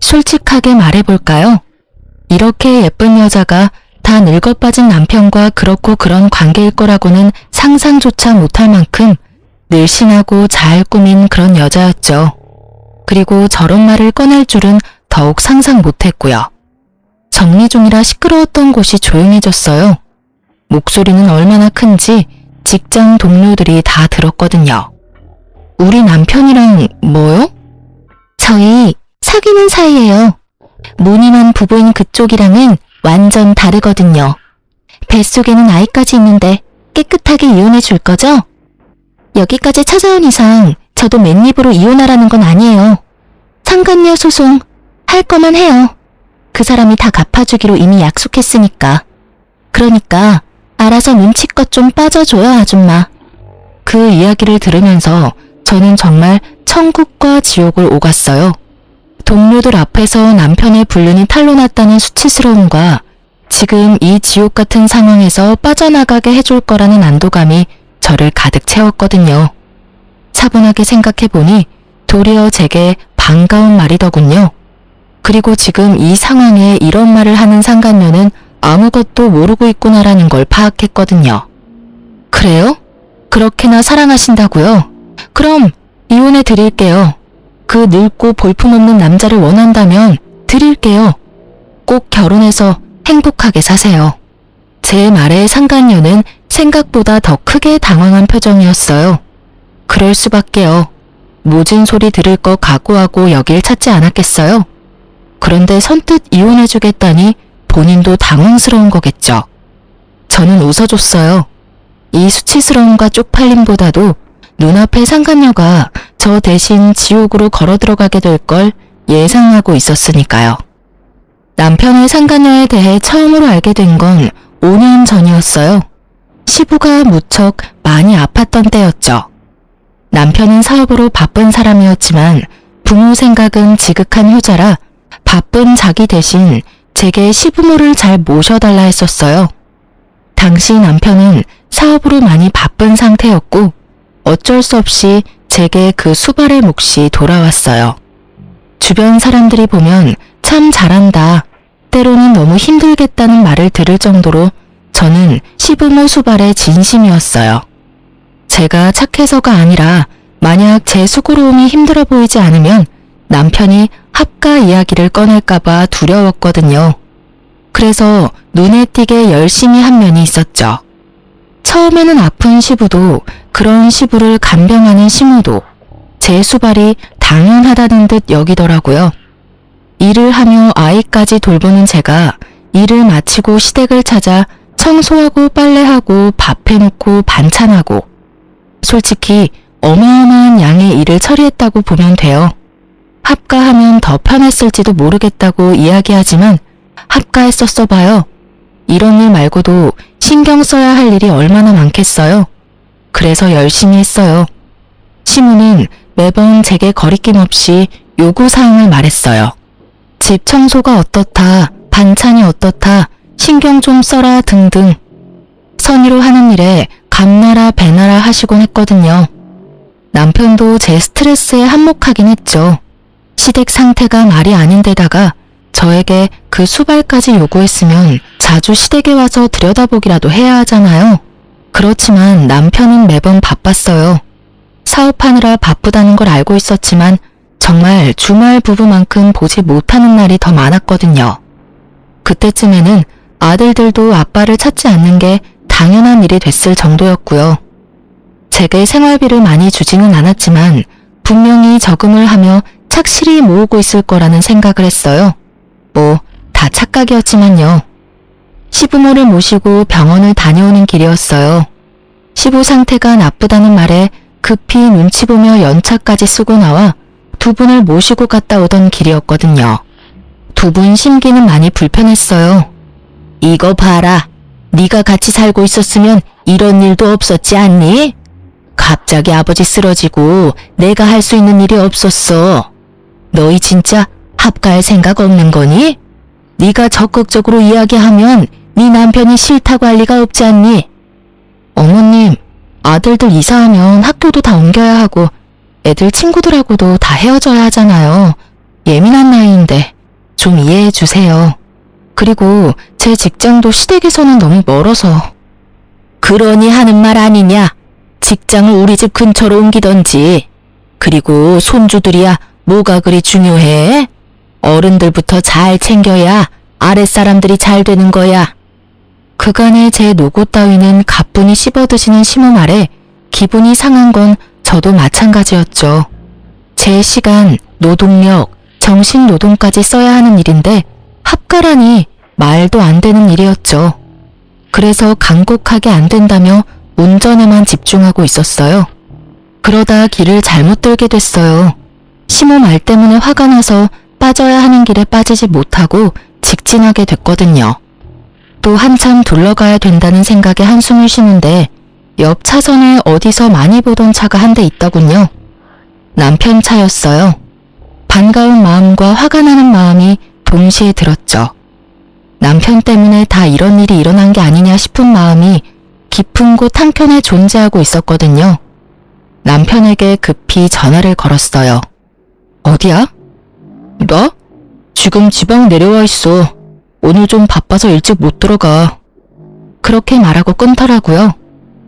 솔직하게 말해볼까요? 이렇게 예쁜 여자가 다 늙어 빠진 남편과 그렇고 그런 관계일 거라고는 상상조차 못할 만큼 늘씬하고 잘 꾸민 그런 여자였죠. 그리고 저런 말을 꺼낼 줄은 더욱 상상 못했고요. 정리 중이라 시끄러웠던 곳이 조용해졌어요. 목소리는 얼마나 큰지 직장 동료들이 다 들었거든요. 우리 남편이랑 뭐요? 저희 사귀는 사이예요. 무늬만 부부인 그쪽이랑은 완전 다르거든요. 뱃속에는 아이까지 있는데 깨끗하게 이혼해 줄 거죠? 여기까지 찾아온 이상 저도 맨입으로 이혼하라는 건 아니에요. 상간녀 소송 할 거면 해요. 그 사람이 다 갚아주기로 이미 약속했으니까. 그러니까 알아서 눈치껏 좀 빠져줘요, 아줌마. 그 이야기를 들으면서 저는 정말 천국과 지옥을 오갔어요. 동료들 앞에서 남편의 불륜이 탄로났다는 수치스러움과 지금 이 지옥 같은 상황에서 빠져나가게 해줄 거라는 안도감이 저를 가득 채웠거든요. 차분하게 생각해보니 도리어 제게 반가운 말이더군요. 그리고 지금 이 상황에 이런 말을 하는 상간녀는 아무것도 모르고 있구나라는 걸 파악했거든요. 그래요? 그렇게나 사랑하신다고요? 그럼 이혼해 드릴게요. 그 늙고 볼품없는 남자를 원한다면 드릴게요. 꼭 결혼해서 행복하게 사세요. 제 말에 상간녀는 생각보다 더 크게 당황한 표정이었어요. 그럴 수밖에요. 모진 소리 들을 거 각오하고 여길 찾지 않았겠어요? 그런데 선뜻 이혼해주겠다니 본인도 당황스러운 거겠죠. 저는 웃어줬어요. 이 수치스러움과 쪽팔림보다도 눈앞의 상간녀가 저 대신 지옥으로 걸어 들어가게 될 걸 예상하고 있었으니까요. 남편의 상간녀에 대해 처음으로 알게 된 건 5년 전이었어요. 시부가 무척 많이 아팠던 때였죠. 남편은 사업으로 바쁜 사람이었지만 부모 생각은 지극한 효자라 바쁜 자기 대신 제게 시부모를 잘 모셔달라 했었어요. 당시 남편은 사업으로 많이 바쁜 상태였고 어쩔 수 없이 제게 그 수발의 몫이 돌아왔어요. 주변 사람들이 보면 참 잘한다, 때로는 너무 힘들겠다는 말을 들을 정도로 저는 시부모 수발의 진심이었어요. 제가 착해서가 아니라 만약 제 수고로움이 힘들어 보이지 않으면 남편이 합가 이야기를 꺼낼까봐 두려웠거든요. 그래서 눈에 띄게 열심히 한 면이 있었죠. 처음에는 아픈 시부도 그런 시부를 간병하는 시모도 제 수발이 당연하다는 듯 여기더라고요. 일을 하며 아이까지 돌보는 제가 일을 마치고 시댁을 찾아 청소하고 빨래하고 밥 해놓고 반찬하고 솔직히 어마어마한 양의 일을 처리했다고 보면 돼요. 합가하면 더 편했을지도 모르겠다고 이야기하지만 합가했었어 봐요. 이런 일 말고도 신경 써야 할 일이 얼마나 많겠어요. 그래서 열심히 했어요. 시무는 매번 제게 거리낌 없이 요구사항을 말했어요. 집 청소가 어떻다, 반찬이 어떻다, 신경 좀 써라 등등. 선의로 하는 일에 감나라 배나라 하시곤 했거든요. 남편도 제 스트레스에 한몫하긴 했죠. 시댁 상태가 말이 아닌데다가 저에게 그 수발까지 요구했으면 자주 시댁에 와서 들여다보기라도 해야 하잖아요. 그렇지만 남편은 매번 바빴어요. 사업하느라 바쁘다는 걸 알고 있었지만 정말 주말 부부만큼 보지 못하는 날이 더 많았거든요. 그때쯤에는 아들들도 아빠를 찾지 않는 게 당연한 일이 됐을 정도였고요. 제게 생활비를 많이 주지는 않았지만 분명히 저금을 하며 착실히 모으고 있을 거라는 생각을 했어요. 뭐 다 착각이었지만요. 시부모를 모시고 병원을 다녀오는 길이었어요. 시부 상태가 나쁘다는 말에 급히 눈치 보며 연차까지 쓰고 나와 두 분을 모시고 갔다 오던 길이었거든요. 두 분 심기는 많이 불편했어요. 이거 봐라. 네가 같이 살고 있었으면 이런 일도 없었지 않니? 갑자기 아버지 쓰러지고 내가 할 수 있는 일이 없었어. 너희 진짜 합가할 생각 없는 거니? 네가 적극적으로 이야기하면 네 남편이 싫다고 할 리가 없지 않니? 어머님, 아들들 이사하면 학교도 다 옮겨야 하고 애들 친구들하고도 다 헤어져야 하잖아요. 예민한 나이인데 좀 이해해 주세요. 그리고 제 직장도 시댁에서는 너무 멀어서. 그러니 하는 말 아니냐? 직장을 우리 집 근처로 옮기던지. 그리고 손주들이야 뭐가 그리 중요해? 어른들부터 잘 챙겨야 아랫사람들이 잘 되는 거야. 그간의 제 노고 따위는 가뿐히 씹어드시는 시모 말에 기분이 상한 건 저도 마찬가지였죠. 제 시간, 노동력, 정신노동까지 써야 하는 일인데 합가라니 말도 안 되는 일이었죠. 그래서 간곡하게 안 된다며 운전에만 집중하고 있었어요. 그러다 길을 잘못 들게 됐어요. 시모 말 때문에 화가 나서 빠져야 하는 길에 빠지지 못하고 직진하게 됐거든요. 또 한참 둘러가야 된다는 생각에 한숨을 쉬는데 옆 차선에 어디서 많이 보던 차가 한 대 있더군요. 남편 차였어요. 반가운 마음과 화가 나는 마음이 동시에 들었죠. 남편 때문에 다 이런 일이 일어난 게 아니냐 싶은 마음이 깊은 곳 한켠에 존재하고 있었거든요. 남편에게 급히 전화를 걸었어요. 어디야? 나? 지금 지방 내려와 있어. 오늘 좀 바빠서 일찍 못 들어가. 그렇게 말하고 끊더라고요.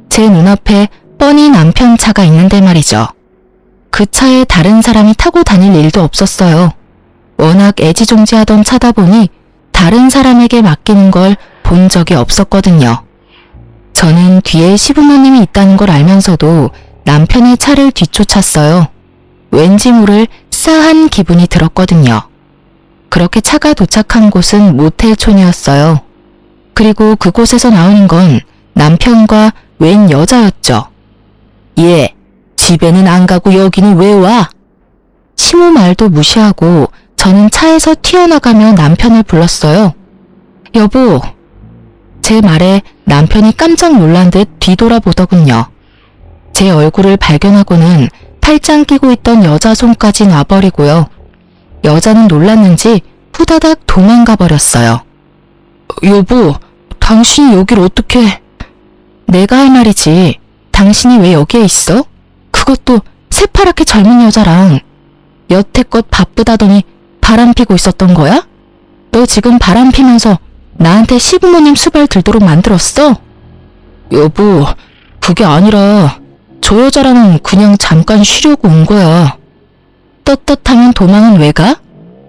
제 눈앞에 뻔히 남편 차가 있는데 말이죠. 그 차에 다른 사람이 타고 다닐 일도 없었어요. 워낙 애지중지하던 차다 보니 다른 사람에게 맡기는 걸 본 적이 없었거든요. 저는 뒤에 시부모님이 있다는 걸 알면서도 남편의 차를 뒤쫓았어요. 왠지 모를 싸한 기분이 들었거든요. 그렇게 차가 도착한 곳은 모텔촌이었어요. 그리고 그곳에서 나오는 건 남편과 웬 여자였죠. 얘, 집에는 안 가고 여기는 왜 와? 시모 말도 무시하고 저는 차에서 튀어나가며 남편을 불렀어요. 여보. 제 말에 남편이 깜짝 놀란 듯 뒤돌아보더군요. 제 얼굴을 발견하고는 팔짱 끼고 있던 여자 손까지 놔버리고요. 여자는 놀랐는지 후다닥 도망가 버렸어요. 여보, 당신이 여길 어떻게... 내가 할 말이지. 당신이 왜 여기에 있어? 그것도 새파랗게 젊은 여자랑. 여태껏 바쁘다더니 바람 피고 있었던 거야? 너 지금 바람 피면서 나한테 시부모님 수발 들도록 만들었어? 여보, 그게 아니라 저 여자랑은 그냥 잠깐 쉬려고 온 거야. 떳떳하면 도망은 왜 가?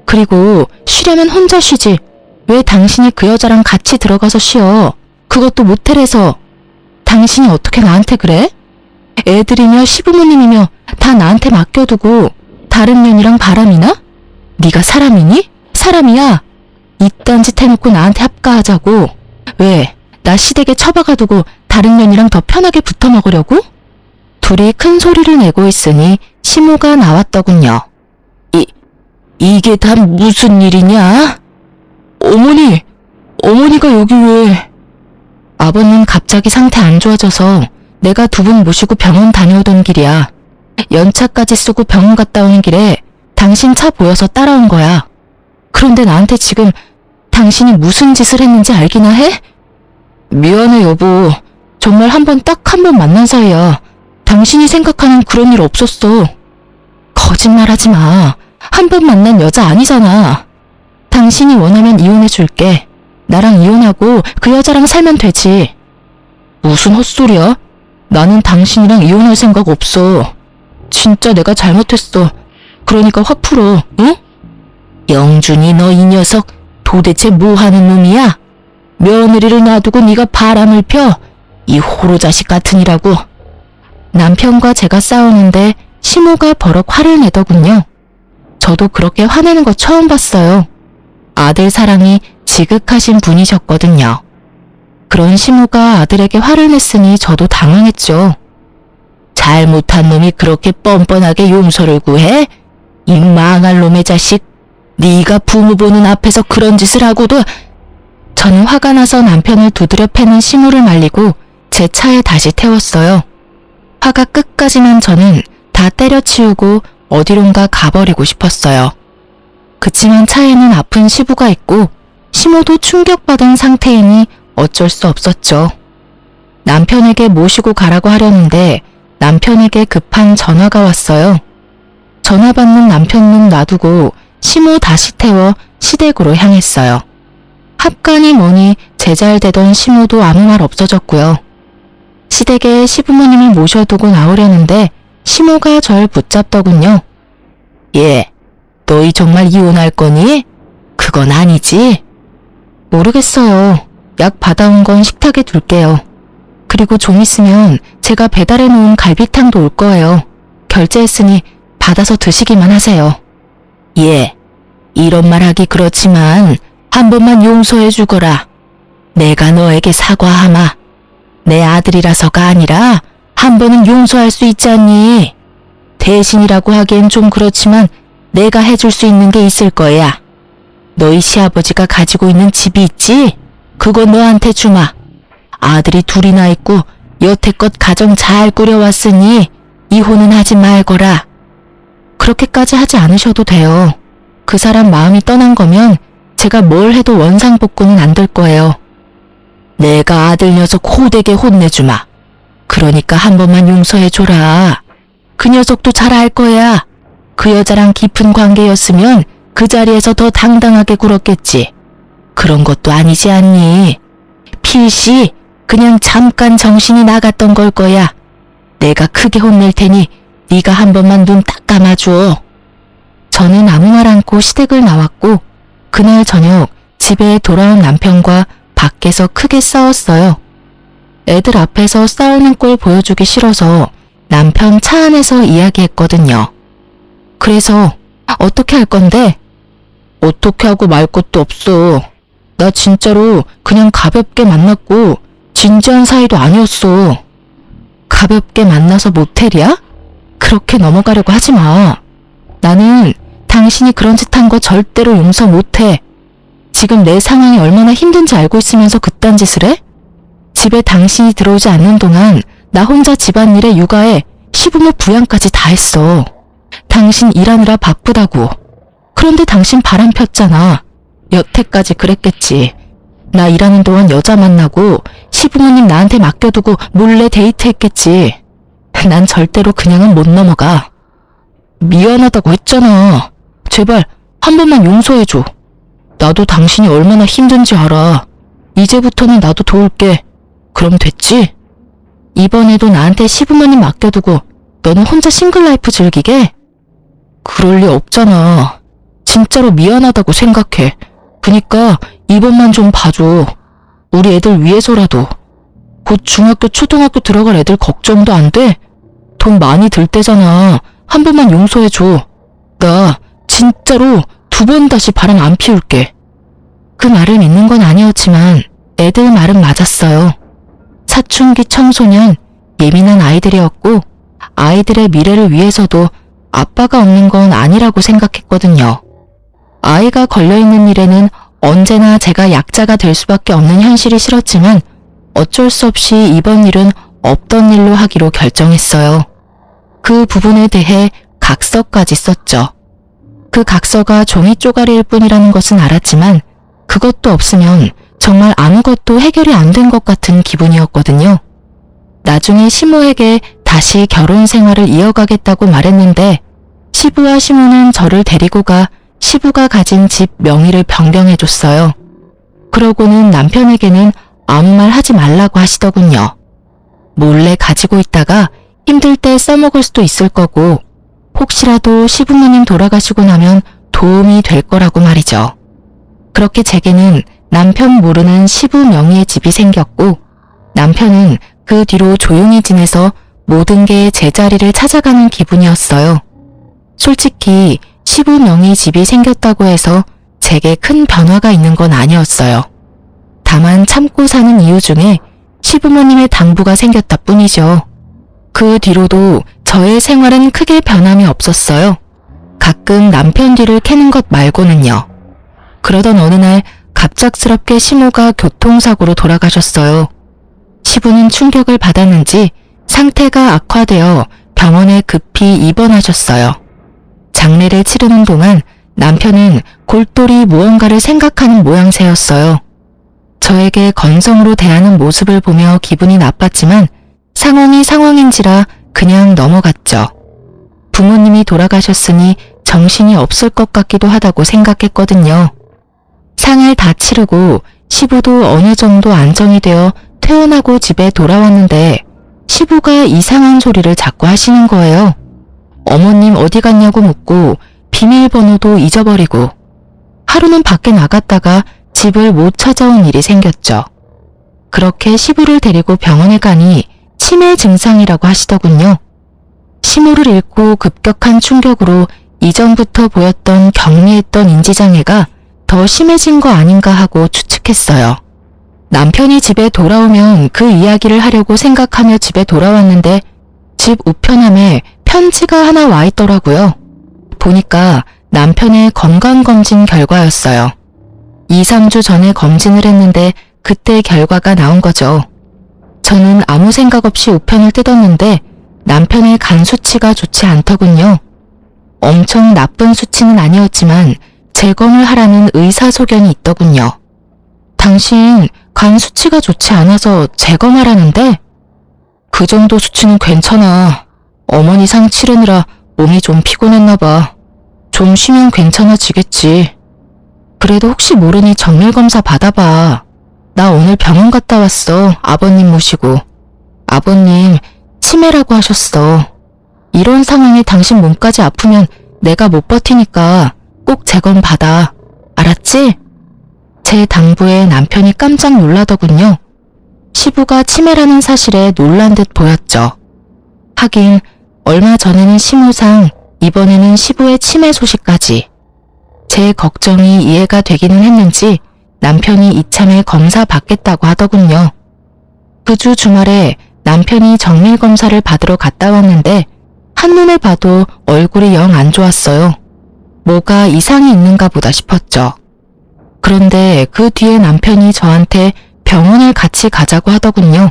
그리고 쉬려면 혼자 쉬지. 왜 당신이 그 여자랑 같이 들어가서 쉬어? 그것도 모텔에서. 당신이 어떻게 나한테 그래? 애들이며 시부모님이며 다 나한테 맡겨두고 다른 년이랑 바람이나? 네가 사람이니? 사람이야. 이딴 짓 해놓고 나한테 합가하자고. 왜? 나 시댁에 처박아두고 다른 년이랑 더 편하게 붙어먹으려고? 둘이 큰 소리를 내고 있으니 시모가 나왔더군요. 이게 다 무슨 일이냐? 어머니가 여기 왜... 아버님 갑자기 상태 안 좋아져서 내가 두 분 모시고 병원 다녀오던 길이야. 연차까지 쓰고 병원 갔다 오는 길에 당신 차 보여서 따라온 거야. 그런데 나한테 지금 당신이 무슨 짓을 했는지 알기나 해? 미안해 여보. 정말 딱 한 번 만난 사이야. 당신이 생각하는 그런 일 없었어. 거짓말하지 마. 한 번 만난 여자 아니잖아. 당신이 원하면 이혼해줄게. 나랑 이혼하고 그 여자랑 살면 되지. 무슨 헛소리야? 나는 당신이랑 이혼할 생각 없어. 진짜 내가 잘못했어. 그러니까 화 풀어, 응? 영준이 너 이 녀석 도대체 뭐 하는 놈이야? 며느리를 놔두고 네가 바람을 펴? 이 호로 자식 같으니라고. 남편과 제가 싸우는데 시모가 버럭 화를 내더군요. 저도 그렇게 화내는 거 처음 봤어요. 아들 사랑이 지극하신 분이셨거든요. 그런 시모가 아들에게 화를 냈으니 저도 당황했죠. 잘못한 놈이 그렇게 뻔뻔하게 용서를 구해? 이 망할 놈의 자식. 네가 부모 보는 앞에서 그런 짓을 하고도. 저는 화가 나서 남편을 두드려 패는 시모를 말리고 제 차에 다시 태웠어요. 화가 끝까지만 저는 다 때려치우고 어디론가 가버리고 싶었어요. 그치만 차에는 아픈 시부가 있고 시모도 충격받은 상태이니 어쩔 수 없었죠. 남편에게 모시고 가라고 하려는데 남편에게 급한 전화가 왔어요. 전화 받는 남편 놈 놔두고 시모 다시 태워 시댁으로 향했어요. 합간이 뭐니 제잘되던 시모도 아무 말 없어졌고요. 시댁에 시부모님을 모셔두고 나오려는데 시모가 절 붙잡더군요. 예, 너희 정말 이혼할 거니? 그건 아니지? 모르겠어요. 약 받아온 건 식탁에 둘게요. 그리고 좀 있으면 제가 배달해 놓은 갈비탕도 올 거예요. 결제했으니 받아서 드시기만 하세요. 예, 이런 말 하기 그렇지만 한 번만 용서해 주거라. 내가 너에게 사과하마. 내 아들이라서가 아니라 한 번은 용서할 수 있지 않니? 대신이라고 하기엔 좀 그렇지만 내가 해줄 수 있는 게 있을 거야. 너희 시아버지가 가지고 있는 집이 있지? 그거 너한테 주마. 아들이 둘이나 있고 여태껏 가정 잘 꾸려왔으니 이혼은 하지 말거라. 그렇게까지 하지 않으셔도 돼요. 그 사람 마음이 떠난 거면 제가 뭘 해도 원상복구는 안 될 거예요. 내가 아들 녀석 호되게 혼내주마. 그러니까 한 번만 용서해줘라. 그 녀석도 잘 알 거야. 그 여자랑 깊은 관계였으면 그 자리에서 더 당당하게 굴었겠지. 그런 것도 아니지 않니? 필시 그냥 잠깐 정신이 나갔던 걸 거야. 내가 크게 혼낼 테니 네가 한 번만 눈 딱 감아줘. 저는 아무 말 않고 시댁을 나왔고 그날 저녁 집에 돌아온 남편과 밖에서 크게 싸웠어요. 애들 앞에서 싸우는 꼴 보여주기 싫어서 남편 차 안에서 이야기했거든요. 그래서 어떻게 할 건데? 어떻게 하고 말 것도 없어. 나 진짜로 그냥 가볍게 만났고 진지한 사이도 아니었어. 가볍게 만나서 모텔이야? 그렇게 넘어가려고 하지 마. 나는 당신이 그런 짓 한 거 절대로 용서 못해. 지금 내 상황이 얼마나 힘든지 알고 있으면서 그딴 짓을 해? 집에 당신이 들어오지 않는 동안 나 혼자 집안일에 육아에 시부모 부양까지 다 했어. 당신 일하느라 바쁘다고. 그런데 당신 바람 폈잖아. 여태까지 그랬겠지. 나 일하는 동안 여자 만나고 시부모님 나한테 맡겨두고 몰래 데이트했겠지. 난 절대로 그냥은 못 넘어가. 미안하다고 했잖아. 제발 한 번만 용서해줘. 나도 당신이 얼마나 힘든지 알아. 이제부터는 나도 도울게. 그럼 됐지? 이번에도 나한테 시부모님 맡겨두고 너는 혼자 싱글라이프 즐기게? 그럴 리 없잖아. 진짜로 미안하다고 생각해. 그니까 이번만 좀 봐줘. 우리 애들 위해서라도. 곧 중학교, 초등학교 들어갈 애들 걱정도 안 돼? 돈 많이 들 때잖아. 한 번만 용서해줘. 나 진짜로 2번 다시 바람 안 피울게. 그 말을 믿는 건 아니었지만 애들 말은 맞았어요. 사춘기 청소년, 예민한 아이들이었고 아이들의 미래를 위해서도 아빠가 없는 건 아니라고 생각했거든요. 아이가 걸려있는 일에는 언제나 제가 약자가 될 수밖에 없는 현실이 싫었지만 어쩔 수 없이 이번 일은 없던 일로 하기로 결정했어요. 그 부분에 대해 각서까지 썼죠. 그 각서가 종이 쪼가리일 뿐이라는 것은 알았지만 그것도 없으면 정말 아무것도 해결이 안 된 것 같은 기분이었거든요. 나중에 시모에게 다시 결혼 생활을 이어가겠다고 말했는데 시부와 시모는 저를 데리고 가 시부가 가진 집 명의를 변경해줬어요. 그러고는 남편에게는 아무 말 하지 말라고 하시더군요. 몰래 가지고 있다가 힘들 때 써먹을 수도 있을 거고 혹시라도 시부모님 돌아가시고 나면 도움이 될 거라고 말이죠. 그렇게 제게는 남편 모르는 시부 명의의 집이 생겼고 남편은 그 뒤로 조용히 지내서 모든 게 제자리를 찾아가는 기분이었어요. 솔직히 시부 명의 집이 생겼다고 해서 제게 큰 변화가 있는 건 아니었어요. 다만 참고 사는 이유 중에 시부모님의 당부가 생겼다 뿐이죠. 그 뒤로도 저의 생활은 크게 변함이 없었어요. 가끔 남편 뒤를 캐는 것 말고는요. 그러던 어느 날 갑작스럽게 시모가 교통사고로 돌아가셨어요. 시부는 충격을 받았는지 상태가 악화되어 병원에 급히 입원하셨어요. 장례를 치르는 동안 남편은 골똘히 무언가를 생각하는 모양새였어요. 저에게 건성으로 대하는 모습을 보며 기분이 나빴지만 상황이 상황인지라 그냥 넘어갔죠. 부모님이 돌아가셨으니 정신이 없을 것 같기도 하다고 생각했거든요. 상을 다 치르고 시부도 어느 정도 안정이 되어 퇴원하고 집에 돌아왔는데 시부가 이상한 소리를 자꾸 하시는 거예요. 어머님 어디 갔냐고 묻고 비밀번호도 잊어버리고 하루는 밖에 나갔다가 집을 못 찾아온 일이 생겼죠. 그렇게 시부를 데리고 병원에 가니 치매 증상이라고 하시더군요. 시모를 잃고 급격한 충격으로 이전부터 보였던 경미했던 인지장애가 더 심해진 거 아닌가 하고 추측했어요. 남편이 집에 돌아오면 그 이야기를 하려고 생각하며 집에 돌아왔는데 집 우편함에 편지가 하나 와 있더라고요. 보니까 남편의 건강검진 결과였어요. 2, 3주 전에 검진을 했는데 그때 결과가 나온 거죠. 저는 아무 생각 없이 우편을 뜯었는데 남편의 간 수치가 좋지 않더군요. 엄청 나쁜 수치는 아니었지만 재검을 하라는 의사소견이 있더군요. 당신 간 수치가 좋지 않아서 재검하라는데? 그 정도 수치는 괜찮아. 어머니 상 치르느라 몸이 좀 피곤했나 봐. 좀 쉬면 괜찮아지겠지. 그래도 혹시 모르니 정밀검사 받아봐. 나 오늘 병원 갔다 왔어. 아버님 모시고. 아버님 치매라고 하셨어. 이런 상황에 당신 몸까지 아프면 내가 못 버티니까 꼭 재검 받아. 알았지? 제 당부에 남편이 깜짝 놀라더군요. 시부가 치매라는 사실에 놀란 듯 보였죠. 하긴 얼마 전에는 시모상, 이번에는 시부의 치매 소식까지. 제 걱정이 이해가 되기는 했는지 남편이 이참에 검사 받겠다고 하더군요. 그 주 주말에 남편이 정밀검사를 받으러 갔다 왔는데 한눈에 봐도 얼굴이 영 안 좋았어요. 뭐가 이상이 있는가 보다 싶었죠. 그런데 그 뒤에 남편이 저한테 병원을 같이 가자고 하더군요.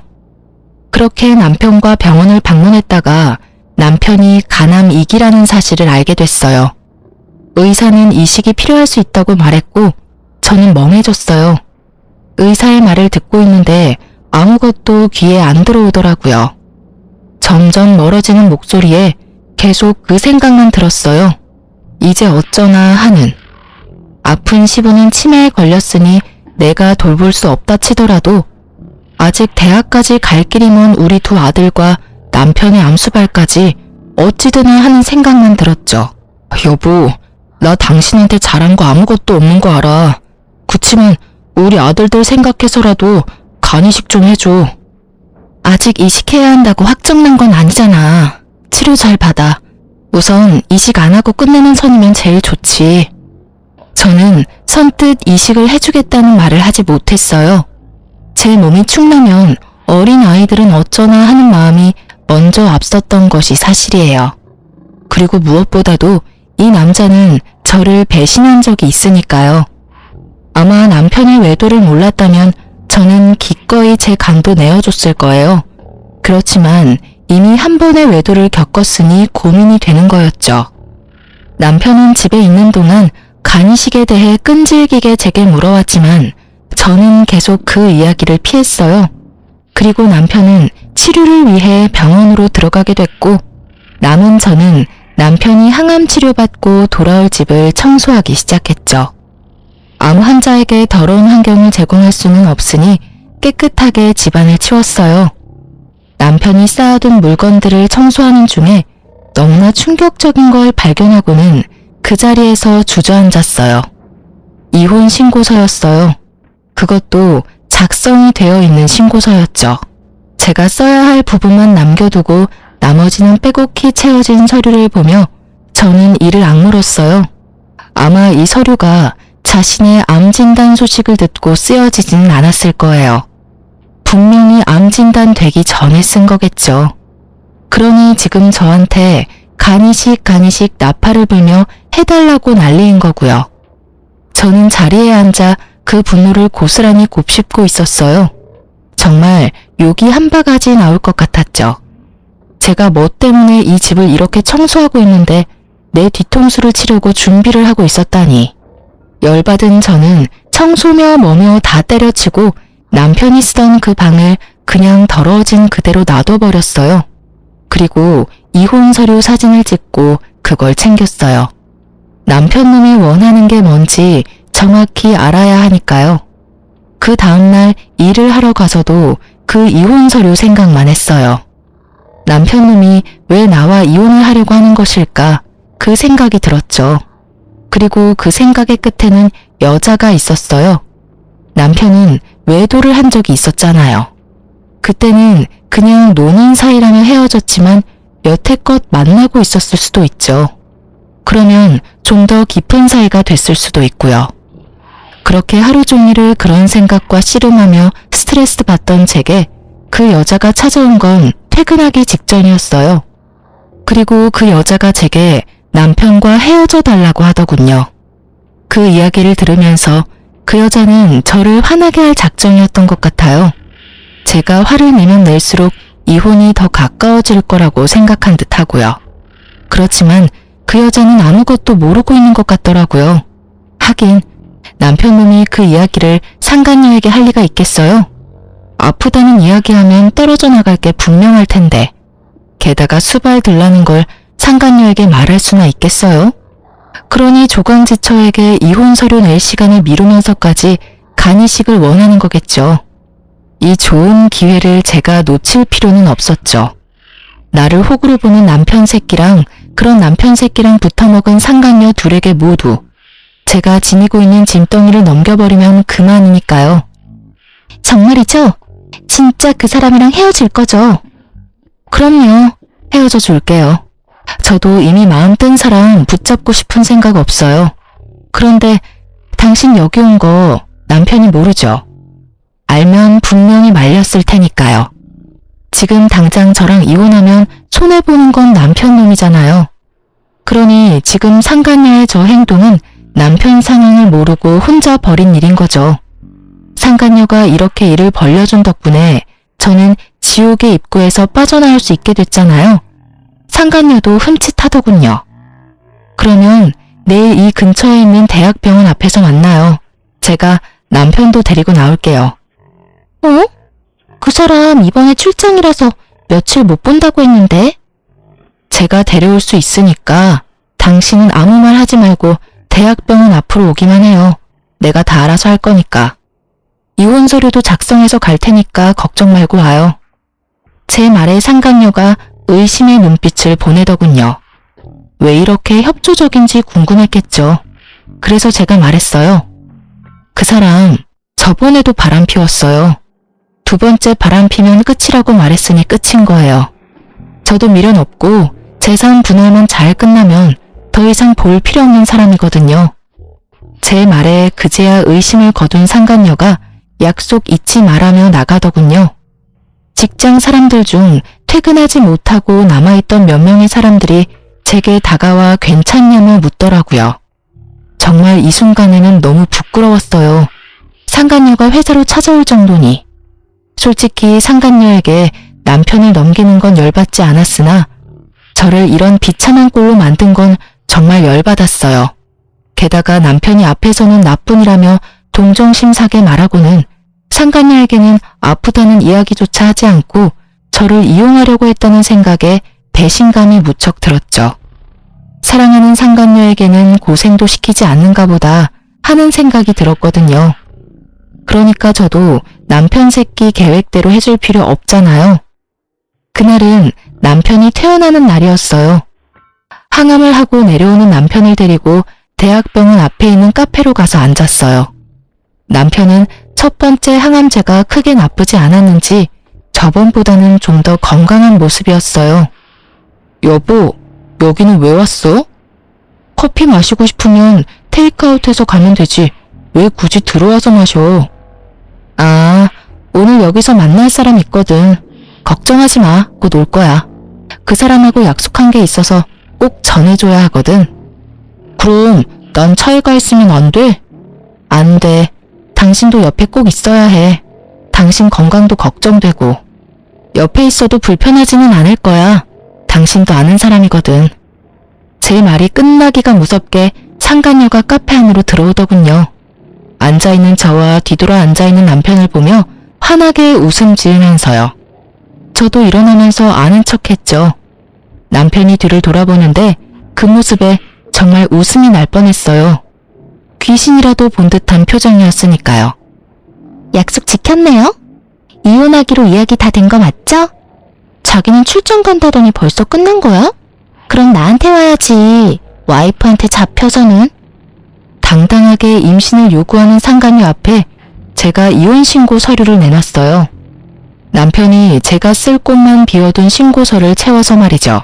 그렇게 남편과 병원을 방문했다가 남편이 간암 2기라는 사실을 알게 됐어요. 의사는 이식이 필요할 수 있다고 말했고 저는 멍해졌어요. 의사의 말을 듣고 있는데 아무것도 귀에 안 들어오더라고요. 점점 멀어지는 목소리에 계속 그 생각만 들었어요. 이제 어쩌나 하는. 아픈 시부는 치매에 걸렸으니 내가 돌볼 수 없다 치더라도 아직 대학까지 갈 길이 먼 우리 두 아들과 남편의 암수발까지 어찌드나 하는 생각만 들었죠. 여보, 나 당신한테 잘한 거 아무것도 없는 거 알아. 그치만 우리 아들들 생각해서라도 간이식 좀 해줘. 아직 이식해야 한다고 확정난 건 아니잖아. 치료 잘 받아. 우선 이식 안 하고 끝내는 선이면 제일 좋지. 저는 선뜻 이식을 해주겠다는 말을 하지 못했어요. 제 몸이 축나면 어린 아이들은 어쩌나 하는 마음이 먼저 앞섰던 것이 사실이에요. 그리고 무엇보다도 이 남자는 저를 배신한 적이 있으니까요. 아마 남편의 외도를 몰랐다면 저는 기꺼이 제 간도 내어줬을 거예요. 그렇지만 이미 한 번의 외도를 겪었으니 고민이 되는 거였죠. 남편은 집에 있는 동안 간이식에 대해 끈질기게 제게 물어왔지만 저는 계속 그 이야기를 피했어요. 그리고 남편은 치료를 위해 병원으로 들어가게 됐고 남은 저는 남편이 항암 치료받고 돌아올 집을 청소하기 시작했죠. 아무 환자에게 더러운 환경을 제공할 수는 없으니 깨끗하게 집안을 치웠어요. 남편이 쌓아둔 물건들을 청소하는 중에 너무나 충격적인 걸 발견하고는 그 자리에서 주저앉았어요. 이혼 신고서였어요. 그것도 작성이 되어 있는 신고서였죠. 제가 써야 할 부분만 남겨두고 나머지는 빼곡히 채워진 서류를 보며 저는 이를 악물었어요. 아마 이 서류가 자신의 암 진단 소식을 듣고 쓰여지지는 않았을 거예요. 분명히 암 진단 되기 전에 쓴 거겠죠. 그러니 지금 저한테 간이식 나팔을 불며 해달라고 난리인 거고요. 저는 자리에 앉아 그 분노를 고스란히 곱씹고 있었어요. 정말 욕이 한 바가지 나올 것 같았죠. 제가 뭐 때문에 이 집을 이렇게 청소하고 있는데 내 뒤통수를 치려고 준비를 하고 있었다니. 열받은 저는 청소며 뭐며 다 때려치고 남편이 쓰던 그 방을 그냥 더러워진 그대로 놔둬버렸어요. 그리고 이혼 서류 사진을 찍고 그걸 챙겼어요. 남편 놈이 원하는 게 뭔지 정확히 알아야 하니까요. 그 다음날 일을 하러 가서도 그 이혼 서류 생각만 했어요. 남편 놈이 왜 나와 이혼을 하려고 하는 것일까 그 생각이 들었죠. 그리고 그 생각의 끝에는 여자가 있었어요. 남편은 외도를 한 적이 있었잖아요. 그때는 그냥 노는 사이라며 헤어졌지만 여태껏 만나고 있었을 수도 있죠. 그러면 좀 더 깊은 사이가 됐을 수도 있고요. 그렇게 하루 종일을 그런 생각과 씨름하며 스트레스 받던 제게 그 여자가 찾아온 건 퇴근하기 직전이었어요. 그리고 그 여자가 제게 남편과 헤어져 달라고 하더군요. 그 이야기를 들으면서 그 여자는 저를 화나게 할 작정이었던 것 같아요. 제가 화를 내면 낼수록 이혼이 더 가까워질 거라고 생각한 듯 하고요. 그렇지만 그 여자는 아무것도 모르고 있는 것 같더라고요. 하긴 남편 놈이 그 이야기를 상간녀에게 할 리가 있겠어요? 아프다는 이야기하면 떨어져 나갈 게 분명할 텐데 게다가 수발 들라는 걸 상간녀에게 말할 수나 있겠어요? 그러니 조강지처에게 이혼 서류 낼 시간을 미루면서까지 간이식을 원하는 거겠죠. 이 좋은 기회를 제가 놓칠 필요는 없었죠. 나를 호구로 보는 남편 새끼랑 그런 남편 새끼랑 붙어먹은 상간녀 둘에게 모두 제가 지니고 있는 짐덩이를 넘겨버리면 그만이니까요. 정말이죠? 진짜 그 사람이랑 헤어질 거죠? 그럼요. 헤어져 줄게요. 저도 이미 마음 뜬 사람 붙잡고 싶은 생각 없어요. 그런데 당신 여기 온 거 남편이 모르죠? 알면 분명히 말렸을 테니까요. 지금 당장 저랑 이혼하면 손해보는 건 남편 놈이잖아요. 그러니 그러니 지금 상간녀의 저 행동은 남편 상황을 모르고 혼자 벌인 일인 거죠. 상간녀가 이렇게 일을 벌려준 덕분에 저는 지옥의 입구에서 빠져나올 수 있게 됐잖아요. 상간녀도 흠칫하더군요. 그러면 내일 이 근처에 있는 대학병원 앞에서 만나요. 제가 남편도 데리고 나올게요. 어? 그 사람 이번에 출장이라서 며칠 못 본다고 했는데? 제가 데려올 수 있으니까 당신은 아무 말 하지 말고 대학병원 앞으로 오기만 해요. 내가 다 알아서 할 거니까. 이혼 서류도 작성해서 갈 테니까 걱정 말고 와요. 제 말에 상간녀가 의심의 눈빛을 보내더군요. 왜 이렇게 협조적인지 궁금했겠죠. 그래서 제가 말했어요. 그 사람 저번에도 바람 피웠어요. 두 번째 바람 피면 끝이라고 말했으니 끝인 거예요. 저도 미련 없고 재산 분할만 잘 끝나면 더 이상 볼 필요 없는 사람이거든요. 제 말에 그제야 의심을 거둔 상간녀가 약속 잊지 말라며 나가더군요. 직장 사람들 중 퇴근하지 못하고 남아있던 몇 명의 사람들이 제게 다가와 괜찮냐며 묻더라고요. 정말 이 순간에는 너무 부끄러웠어요. 상간녀가 회사로 찾아올 정도니. 솔직히 상간녀에게 남편을 넘기는 건 열받지 않았으나 저를 이런 비참한 꼴로 만든 건 정말 열받았어요. 게다가 남편이 앞에서는 나뿐이라며 동정심사게 말하고는 상간녀에게는 아프다는 이야기조차 하지 않고 저를 이용하려고 했다는 생각에 배신감이 무척 들었죠. 사랑하는 상간녀에게는 고생도 시키지 않는가 보다 하는 생각이 들었거든요. 그러니까 저도 남편 새끼 계획대로 해줄 필요 없잖아요. 그날은 남편이 퇴원하는 날이었어요. 항암을 하고 내려오는 남편을 데리고 대학병원 앞에 있는 카페로 가서 앉았어요. 남편은 첫 번째 항암제가 크게 나쁘지 않았는지 저번보다는 좀 더 건강한 모습이었어요. 여보, 여기는 왜 왔어? 커피 마시고 싶으면 테이크아웃해서 가면 되지. 왜 굳이 들어와서 마셔? 아, 오늘 여기서 만날 사람 있거든. 걱정하지 마. 곧 올 거야. 그 사람하고 약속한 게 있어서 꼭 전해줘야 하거든. 그럼 난 차에 가 있으면 안 돼? 안 돼. 당신도 옆에 꼭 있어야 해. 당신 건강도 걱정되고. 옆에 있어도 불편하지는 않을 거야. 당신도 아는 사람이거든. 제 말이 끝나기가 무섭게 상간녀가 카페 안으로 들어오더군요. 앉아있는 저와 뒤돌아 앉아있는 남편을 보며 환하게 웃음 지으면서요. 저도 일어나면서 아는 척했죠. 남편이 뒤를 돌아보는데 그 모습에 정말 웃음이 날 뻔했어요. 귀신이라도 본 듯한 표정이었으니까요. 약속 지켰네요. 이혼하기로 이야기 다 된 거 맞죠? 자기는 출장 간다더니 벌써 끝난 거야? 그럼 나한테 와야지. 와이프한테 잡혀서는. 당당하게 임신을 요구하는 상간녀 앞에 제가 이혼신고 서류를 내놨어요. 남편이 제가 쓸 곳만 비워둔 신고서를 채워서 말이죠.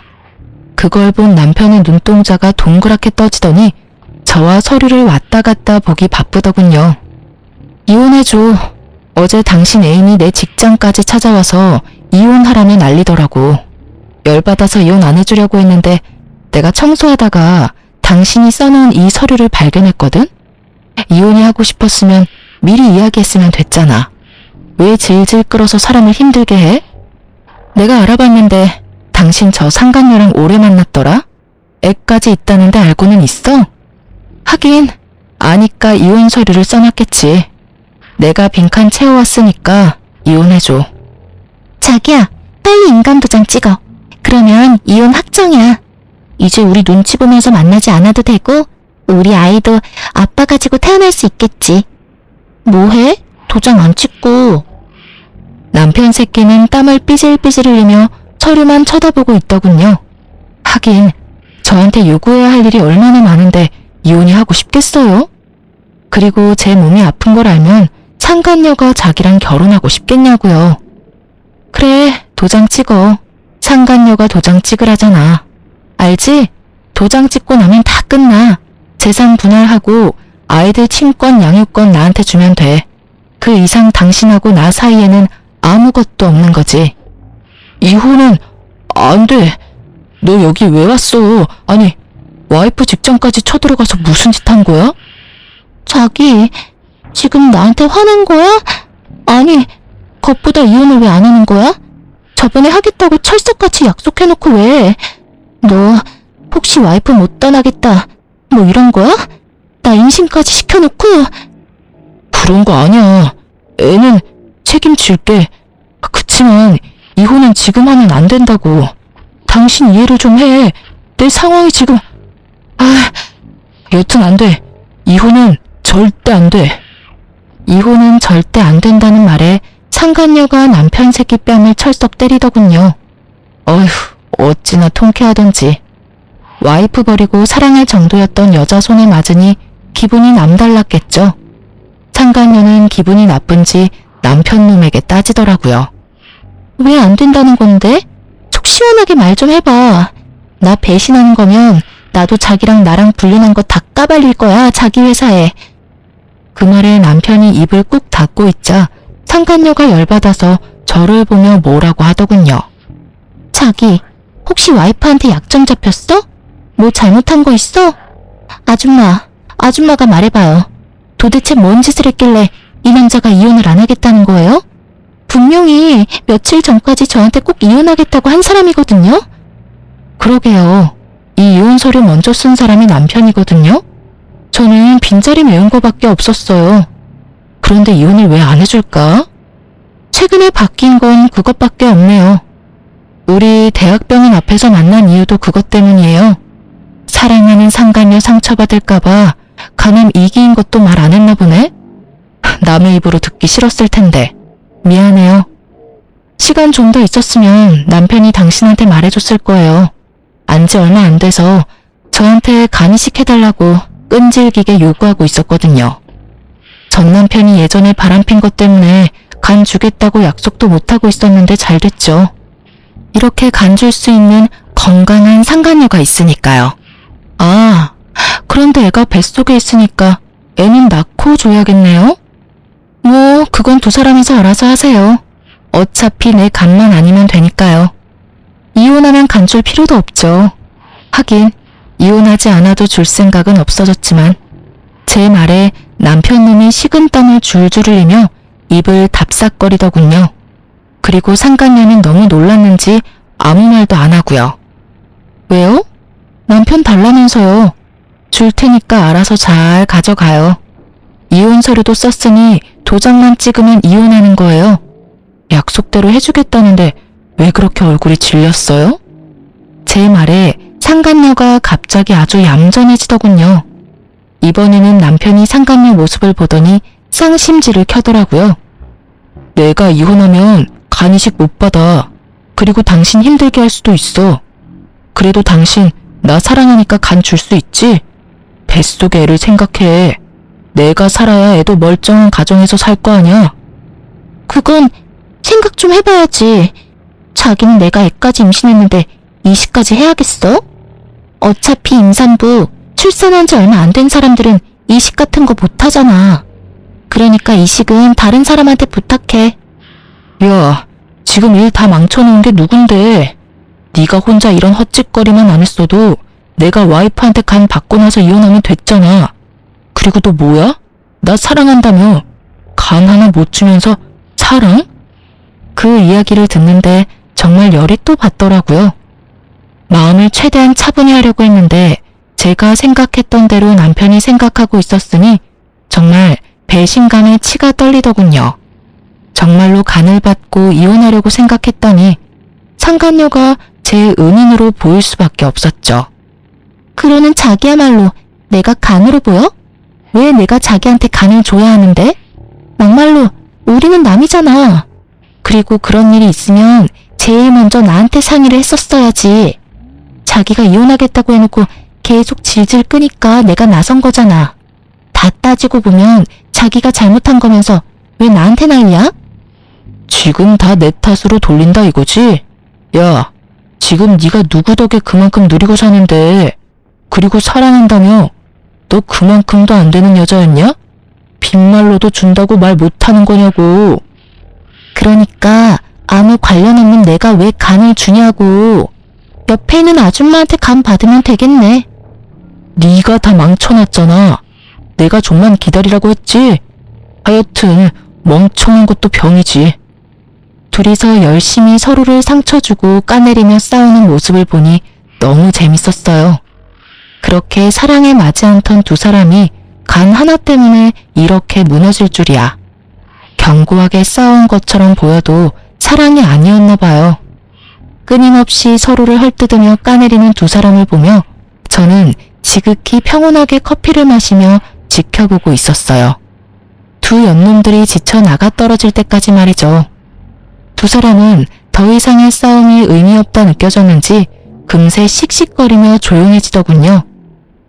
그걸 본 남편의 눈동자가 동그랗게 떠지더니 저와 서류를 왔다 갔다 보기 바쁘더군요. 이혼해줘. 어제 당신 애인이 내 직장까지 찾아와서 이혼하라며 난리더라고. 열받아서 이혼 안 해주려고 했는데 내가 청소하다가 당신이 써놓은 이 서류를 발견했거든? 이혼이 하고 싶었으면 미리 이야기했으면 됐잖아. 왜 질질 끌어서 사람을 힘들게 해? 내가 알아봤는데 당신 저 상간녀랑 오래 만났더라? 애까지 있다는데 알고는 있어? 하긴 아니까 이혼 서류를 써놨겠지. 내가 빈칸 채워왔으니까 이혼해줘. 자기야, 빨리 인감도장 찍어. 그러면 이혼 확정이야. 이제 우리 눈치 보면서 만나지 않아도 되고 우리 아이도 아빠 가지고 태어날 수 있겠지. 뭐해? 도장 안 찍고. 남편 새끼는 땀을 삐질삐질 흘리며 서류만 쳐다보고 있더군요. 하긴 저한테 요구해야 할 일이 얼마나 많은데 이혼이 하고 싶겠어요? 그리고 제 몸이 아픈 걸 알면 상간녀가 자기랑 결혼하고 싶겠냐고요. 그래, 도장 찍어. 상간녀가 도장 찍으라잖아. 알지? 도장 찍고 나면 다 끝나. 재산 분할하고 아이들 친권, 양육권 나한테 주면 돼. 그 이상 당신하고 나 사이에는 아무것도 없는 거지. 이혼은 안 돼. 너 여기 왜 왔어? 아니, 와이프 직장까지 쳐들어가서 무슨 짓 한 거야? 자기, 지금 나한테 화낸 거야? 아니, 그것보다 이혼을 왜 안 하는 거야? 저번에 하겠다고 철석같이 약속해놓고 왜? 너 혹시 와이프 못 떠나겠다 뭐 이런 거야? 나 임신까지 시켜놓고? 그런 거 아니야. 애는 책임질게. 그치만 이혼은 지금 하면 안 된다고. 당신 이해를 좀 해. 내 상황이 지금... 여튼 안 돼. 이혼은 절대 안 돼. 이혼은 절대 안 된다는 말에 상간녀가 남편 새끼 뺨을 철썩 때리더군요. 어휴, 어찌나 통쾌하던지. 와이프 버리고 사랑할 정도였던 여자 손에 맞으니 기분이 남달랐겠죠. 상간녀는 기분이 나쁜지 남편 놈에게 따지더라고요. 왜 안 된다는 건데? 속 시원하게 말 좀 해봐. 나 배신하는 거면 나도 자기랑 나랑 불륜한 거 다 까발릴 거야, 자기 회사에. 그 말에 남편이 입을 꾹 닫고 있자 상간녀가 열받아서 저를 보며 뭐라고 하더군요. 자기, 혹시 와이프한테 약점 잡혔어? 뭐 잘못한 거 있어? 아줌마가 말해봐요. 도대체 뭔 짓을 했길래 이 남자가 이혼을 안 하겠다는 거예요? 분명히 며칠 전까지 저한테 꼭 이혼하겠다고 한 사람이거든요? 그러게요. 이 이혼 서류 먼저 쓴 사람이 남편이거든요? 저는 빈자리 메운 거밖에 없었어요. 그런데 이혼을 왜 안 해줄까? 최근에 바뀐 건 그것밖에 없네요. 우리 대학병원 앞에서 만난 이유도 그것 때문이에요. 사랑하는 상간녀 상처받을까봐 가늠 이기인 것도 말 안 했나 보네? 남의 입으로 듣기 싫었을 텐데. 미안해요. 시간 좀 더 있었으면 남편이 당신한테 말해줬을 거예요. 안지 얼마 안 돼서 저한테 간이식 해달라고 끈질기게 요구하고 있었거든요. 전 남편이 예전에 바람핀 것 때문에 간 주겠다고 약속도 못하고 있었는데 잘 됐죠. 이렇게 간 줄 수 있는 건강한 상간녀가 있으니까요. 아, 그런데 애가 뱃속에 있으니까 애는 낳고 줘야겠네요? 뭐 그건 두 사람이서 알아서 하세요. 어차피 내 간만 아니면 되니까요. 이혼하면 간 줄 필요도 없죠. 하긴 이혼하지 않아도 줄 생각은 없어졌지만 제 말에 남편놈이 식은땀을 줄줄 흘리며 입을 답싹거리더군요. 그리고 상간녀는 너무 놀랐는지 아무 말도 안 하고요. 왜요? 남편 달라면서요. 줄 테니까 알아서 잘 가져가요. 이혼 서류도 썼으니 도장만 찍으면 이혼하는 거예요. 약속대로 해주겠다는데 왜 그렇게 얼굴이 질렸어요? 제 말에 상간녀가 갑자기 아주 얌전해지더군요. 이번에는 남편이 상간녀 모습을 보더니 쌍심지를 켜더라고요. 내가 이혼하면 간이식 못 받아. 그리고 당신 힘들게 할 수도 있어. 그래도 당신 나 사랑하니까 간 줄 수 있지? 뱃속의 애를 생각해. 내가 살아야 애도 멀쩡한 가정에서 살 거 아냐? 그건 생각 좀 해봐야지. 자기는 내가 애까지 임신했는데 이식까지 해야겠어? 어차피 임산부 출산한 지 얼마 안 된 사람들은 이식 같은 거 못하잖아. 그러니까 이식은 다른 사람한테 부탁해. 야, 지금 일 다 망쳐놓은 게 누군데? 네가 혼자 이런 헛짓거리만 안 했어도 내가 와이프한테 간 받고 나서 이혼하면 됐잖아. 그리고 너 뭐야? 나 사랑한다며. 간 하나 못 주면서 사랑? 그 이야기를 듣는데 정말 열이 또 받더라고요. 마음을 최대한 차분히 하려고 했는데 제가 생각했던 대로 남편이 생각하고 있었으니 정말 배신감에 치가 떨리더군요. 정말로 간을 받고 이혼하려고 생각했더니 상간녀가 제 은인으로 보일 수밖에 없었죠. 그러는 자기야말로 내가 간으로 보여? 왜 내가 자기한테 간을 줘야 하는데? 막말로 우리는 남이잖아. 그리고 그런 일이 있으면 제일 먼저 나한테 상의를 했었어야지. 자기가 이혼하겠다고 해놓고 계속 질질 끄니까 내가 나선 거잖아. 다 따지고 보면 자기가 잘못한 거면서 왜 나한테 난리야? 지금 다 내 탓으로 돌린다 이거지? 야, 지금 네가 누구 덕에 그만큼 누리고 사는데, 그리고 사랑한다며? 너 그만큼도 안 되는 여자였냐? 빈말로도 준다고 말 못하는 거냐고. 그러니까 아무 관련 없는 내가 왜 간을 주냐고. 옆에 있는 아줌마한테 간 받으면 되겠네. 네가 다 망쳐놨잖아. 내가 좀만 기다리라고 했지. 하여튼 멍청한 것도 병이지. 둘이서 열심히 서로를 상처주고 까내리며 싸우는 모습을 보니 너무 재밌었어요. 그렇게 사랑에 맞지 않던 두 사람이 간 하나 때문에 이렇게 무너질 줄이야. 견고하게 싸운 것처럼 보여도 사랑이 아니었나 봐요. 끊임없이 서로를 헐뜯으며 까내리는 두 사람을 보며 저는 지극히 평온하게 커피를 마시며 지켜보고 있었어요. 두 연놈들이 지쳐 나가 떨어질 때까지 말이죠. 두 사람은 더 이상의 싸움이 의미 없다 느껴졌는지 금세 씩씩거리며 조용해지더군요.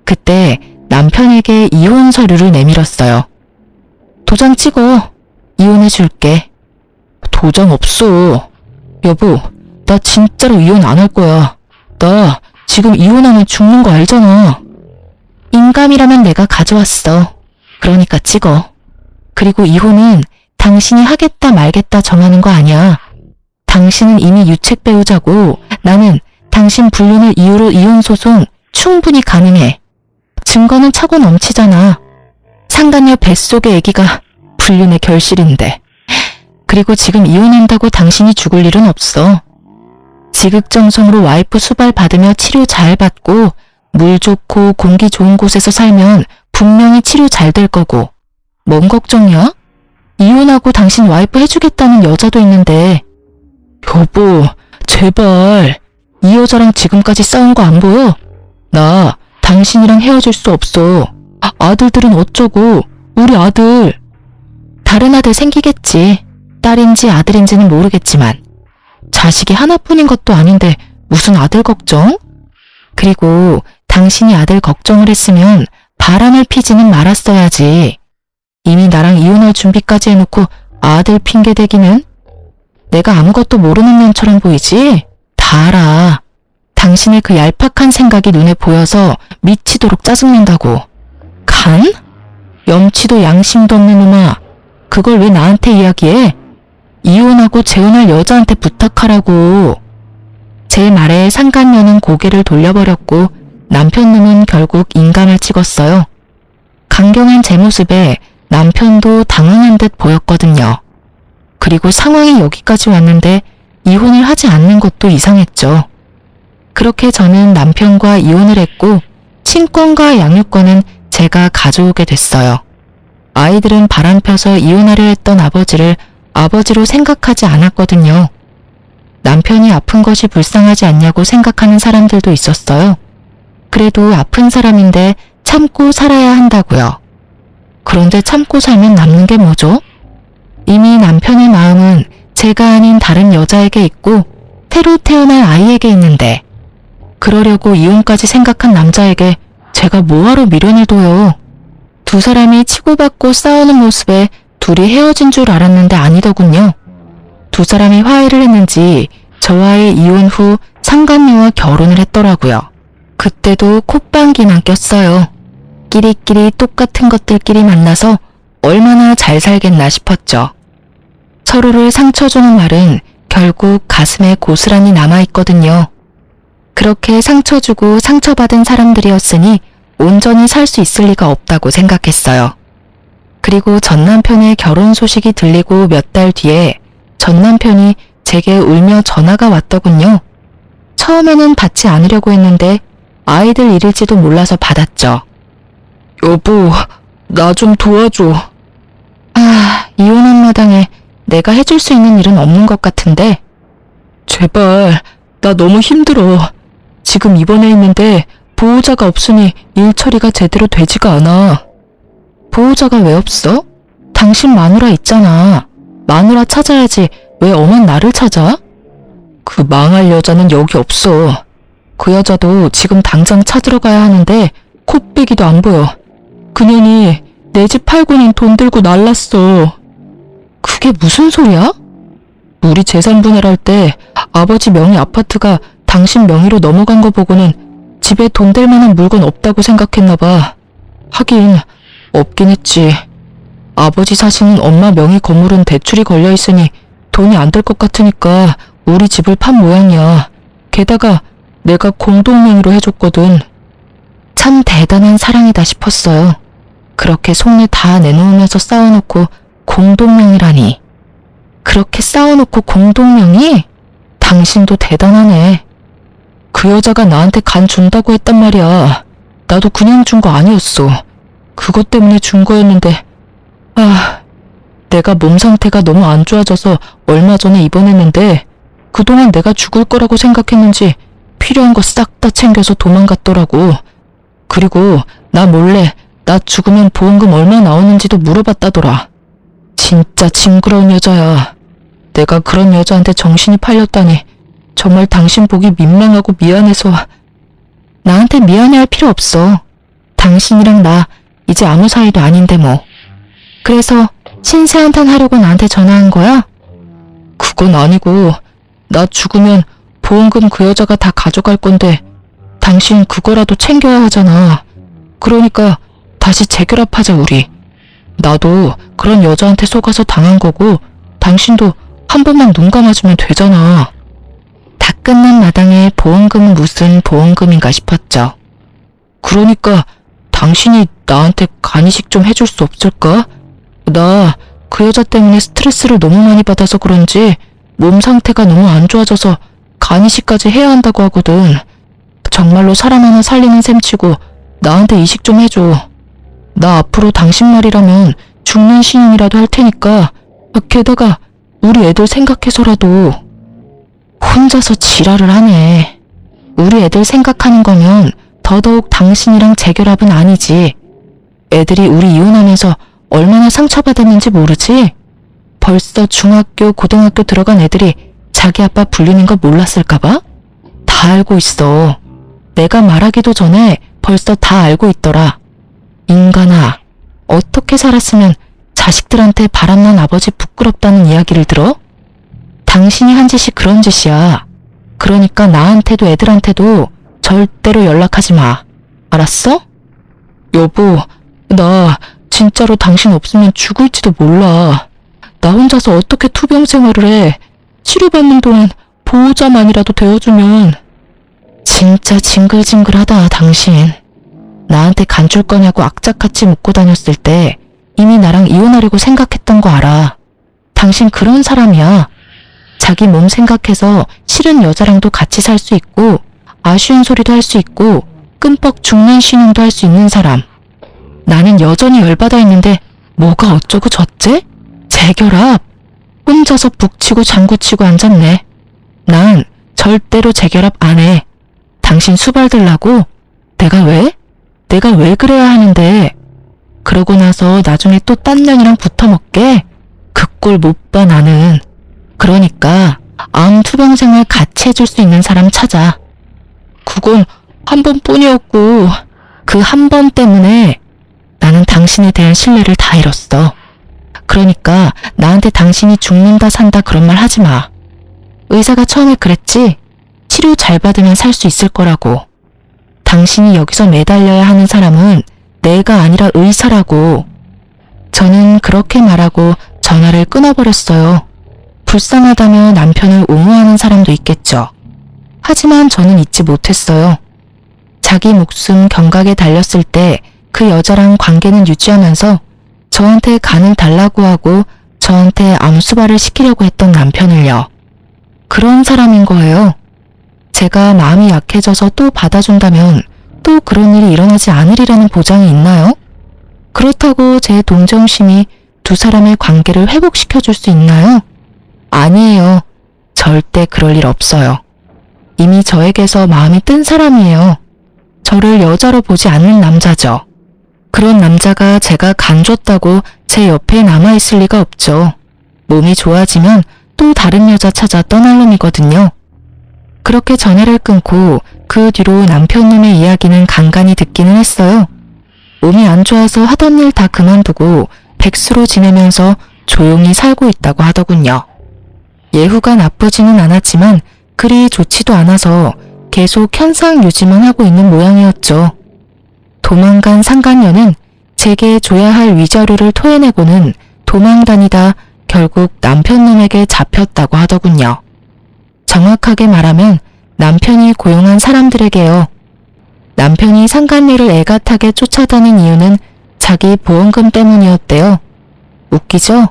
그때 남편에게 이혼 서류를 내밀었어요. 도장 찍어. 이혼해줄게. 도장 없어. 여보, 나 진짜로 이혼 안 할 거야. 나 지금 이혼하면 죽는 거 알잖아. 인감이라면 내가 가져왔어. 그러니까 찍어. 그리고 이혼은 당신이 하겠다 말겠다 정하는 거 아니야. 당신은 이미 유책 배우자고 나는 당신 불륜을 이유로 이혼 소송 충분히 가능해. 증거는 차고 넘치잖아. 상간녀 뱃속의 아기가 불륜의 결실인데. 그리고 지금 이혼한다고 당신이 죽을 일은 없어. 지극정성으로 와이프 수발 받으며 치료 잘 받고 물 좋고 공기 좋은 곳에서 살면 분명히 치료 잘 될 거고. 뭔 걱정이야? 이혼하고 당신 와이프 해주겠다는 여자도 있는데. 여보, 제발. 이 여자랑 지금까지 싸운 거 안 보여? 나 당신이랑 헤어질 수 없어. 아들들은 어쩌고. 우리 아들. 다른 아들 생기겠지. 딸인지 아들인지는 모르겠지만. 자식이 하나뿐인 것도 아닌데 무슨 아들 걱정? 그리고 당신이 아들 걱정을 했으면 바람을 피지는 말았어야지. 이미 나랑 이혼할 준비까지 해놓고 아들 핑계 대기는? 내가 아무것도 모르는 년처럼 보이지? 다 알아. 당신의 그 얄팍한 생각이 눈에 보여서 미치도록 짜증난다고. 간? 염치도 양심도 없는 놈아. 그걸 왜 나한테 이야기해? 이혼하고 재혼할 여자한테 부탁하라고. 제 말에 상간녀는 고개를 돌려버렸고 남편 놈은 결국 인감을 찍었어요. 강경한 제 모습에 남편도 당황한 듯 보였거든요. 그리고 상황이 여기까지 왔는데 이혼을 하지 않는 것도 이상했죠. 그렇게 저는 남편과 이혼을 했고 친권과 양육권은 제가 가져오게 됐어요. 아이들은 바람 펴서 이혼하려 했던 아버지를 아버지로 생각하지 않았거든요. 남편이 아픈 것이 불쌍하지 않냐고 생각하는 사람들도 있었어요. 그래도 아픈 사람인데 참고 살아야 한다고요. 그런데 참고 살면 남는 게 뭐죠? 이미 남편의 마음은 제가 아닌 다른 여자에게 있고 새로 태어날 아이에게 있는데 그러려고 이혼까지 생각한 남자에게 제가 뭐하러 미련을 둬요. 두 사람이 치고받고 싸우는 모습에 둘이 헤어진 줄 알았는데 아니더군요. 두 사람이 화해를 했는지 저와의 이혼 후 상간녀와 결혼을 했더라고요. 그때도 콧방귀만 꼈어요. 끼리끼리 똑같은 것들끼리 만나서 얼마나 잘 살겠나 싶었죠. 서로를 상처주는 말은 결국 가슴에 고스란히 남아있거든요. 그렇게 상처주고 상처받은 사람들이었으니 온전히 살 수 있을 리가 없다고 생각했어요. 그리고 전 남편의 결혼 소식이 들리고 몇 달 뒤에 전 남편이 제게 울며 전화가 왔더군요. 처음에는 받지 않으려고 했는데 아이들 일일지도 몰라서 받았죠. 여보, 나 좀 도와줘. 이혼한 마당에 내가 해줄 수 있는 일은 없는 것 같은데. 제발, 나 너무 힘들어. 지금 입원해 있는데 보호자가 없으니 일 처리가 제대로 되지가 않아. 보호자가 왜 없어? 당신 마누라 있잖아. 마누라 찾아야지 왜 엄한 나를 찾아? 그 망할 여자는 여기 없어. 그 여자도 지금 당장 찾으러 가야 하는데 코빼기도 안 보여. 그년이 내 집 팔고는 돈 들고 날랐어. 그게 무슨 소리야? 우리 재산 분할할 때 아버지 명의 아파트가 당신 명의로 넘어간 거 보고는 집에 돈 될 만한 물건 없다고 생각했나 봐. 하긴 없긴 했지. 아버지 사시는 엄마 명의 건물은 대출이 걸려 있으니 돈이 안 될 것 같으니까 우리 집을 판 모양이야. 게다가 내가 공동 명의로 해줬거든. 참 대단한 사랑이다 싶었어요. 그렇게 속내 다 내놓으면서 싸워놓고 공동명이라니. 그렇게 싸워놓고 공동명이? 당신도 대단하네. 그 여자가 나한테 간 준다고 했단 말이야. 나도 그냥 준 거 아니었어. 그것 때문에 준 거였는데, 내가 몸 상태가 너무 안 좋아져서 얼마 전에 입원했는데 그동안 내가 죽을 거라고 생각했는지 필요한 거 싹 다 챙겨서 도망갔더라고. 그리고 나 몰래 나 죽으면 보험금 얼마 나오는지도 물어봤다더라. 진짜 징그러운 여자야. 내가 그런 여자한테 정신이 팔렸다니 정말 당신 보기 민망하고 미안해서. 나한테 미안해할 필요 없어. 당신이랑 나 이제 아무 사이도 아닌데 뭐. 그래서 신세 한탄 하려고 나한테 전화한 거야? 그건 아니고 나 죽으면 보험금 그 여자가 다 가져갈 건데 당신 그거라도 챙겨야 하잖아. 그러니까 다시 재결합하자 우리. 나도 그런 여자한테 속아서 당한 거고 당신도 한 번만 눈 감아주면 되잖아. 다 끝난 마당에 보험금은 무슨 보험금인가 싶었죠. 그러니까 당신이 나한테 간이식 좀 해줄 수 없을까? 나 그 여자 때문에 스트레스를 너무 많이 받아서 그런지 몸 상태가 너무 안 좋아져서 간이식까지 해야 한다고 하거든. 정말로 사람 하나 살리는 셈치고 나한테 이식 좀 해줘. 나 앞으로 당신 말이라면 죽는 신용이라도 할 테니까. 게다가 우리 애들 생각해서라도. 혼자서 지랄을 하네. 우리 애들 생각하는 거면 더더욱 당신이랑 재결합은 아니지. 애들이 우리 이혼하면서 얼마나 상처받았는지 모르지? 벌써 중학교, 고등학교 들어간 애들이 자기 아빠 불리는 거 몰랐을까봐? 다 알고 있어. 내가 말하기도 전에 벌써 다 알고 있더라. 인간아, 어떻게 살았으면 자식들한테 바람난 아버지 부끄럽다는 이야기를 들어? 당신이 한 짓이 그런 짓이야. 그러니까 나한테도 애들한테도 절대로 연락하지 마. 알았어? 여보, 나 진짜로 당신 없으면 죽을지도 몰라. 나 혼자서 어떻게 투병 생활을 해. 치료받는 동안 보호자만이라도 되어주면. 진짜 징글징글하다 당신. 나한테 간 줄 거냐고 악착같이 묻고 다녔을 때 이미 나랑 이혼하려고 생각했던 거 알아. 당신 그런 사람이야. 자기 몸 생각해서 싫은 여자랑도 같이 살 수 있고 아쉬운 소리도 할 수 있고 끔뻑 죽는 신용도 할 수 있는 사람. 나는 여전히 열받아 있는데 뭐가 어쩌고 저째? 재결합? 혼자서 북치고 장구치고 앉았네. 난 절대로 재결합 안 해. 당신 수발 들라고? 내가 왜? 내가 왜 그래야 하는데? 그러고 나서 나중에 또 딴 년이랑 붙어먹게? 그 꼴 못 봐 나는. 그러니까 암 투병 생활 같이 해줄 수 있는 사람 찾아. 그건 한 번뿐이었고 그 한 번 때문에 나는 당신에 대한 신뢰를 다 잃었어. 그러니까 나한테 당신이 죽는다 산다 그런 말 하지 마. 의사가 처음에 그랬지? 치료 잘 받으면 살 수 있을 거라고. 당신이 여기서 매달려야 하는 사람은 내가 아니라 의사라고. 저는 그렇게 말하고 전화를 끊어버렸어요. 불쌍하다며 남편을 옹호하는 사람도 있겠죠. 하지만 저는 잊지 못했어요. 자기 목숨 경각에 달렸을 때 그 여자랑 관계는 유지하면서 저한테 간을 달라고 하고 저한테 암수발을 시키려고 했던 남편을요. 그런 사람인 거예요. 제가 마음이 약해져서 또 받아준다면 또 그런 일이 일어나지 않으리라는 보장이 있나요? 그렇다고 제 동정심이 두 사람의 관계를 회복시켜줄 수 있나요? 아니에요. 절대 그럴 일 없어요. 이미 저에게서 마음이 뜬 사람이에요. 저를 여자로 보지 않는 남자죠. 그런 남자가 제가 간 줬다고 제 옆에 남아있을 리가 없죠. 몸이 좋아지면 또 다른 여자 찾아 떠날 놈이거든요. 그렇게 전화를 끊고 그 뒤로 남편놈의 이야기는 간간히 듣기는 했어요. 몸이 안 좋아서 하던 일 다 그만두고 백수로 지내면서 조용히 살고 있다고 하더군요. 예후가 나쁘지는 않았지만 그리 좋지도 않아서 계속 현상 유지만 하고 있는 모양이었죠. 도망간 상간녀는 제게 줘야 할 위자료를 토해내고는 도망다니다 결국 남편놈에게 잡혔다고 하더군요. 정확하게 말하면 남편이 고용한 사람들에게요. 남편이 상간녀를 애가타게 쫓아다닌 이유는 자기 보험금 때문이었대요. 웃기죠?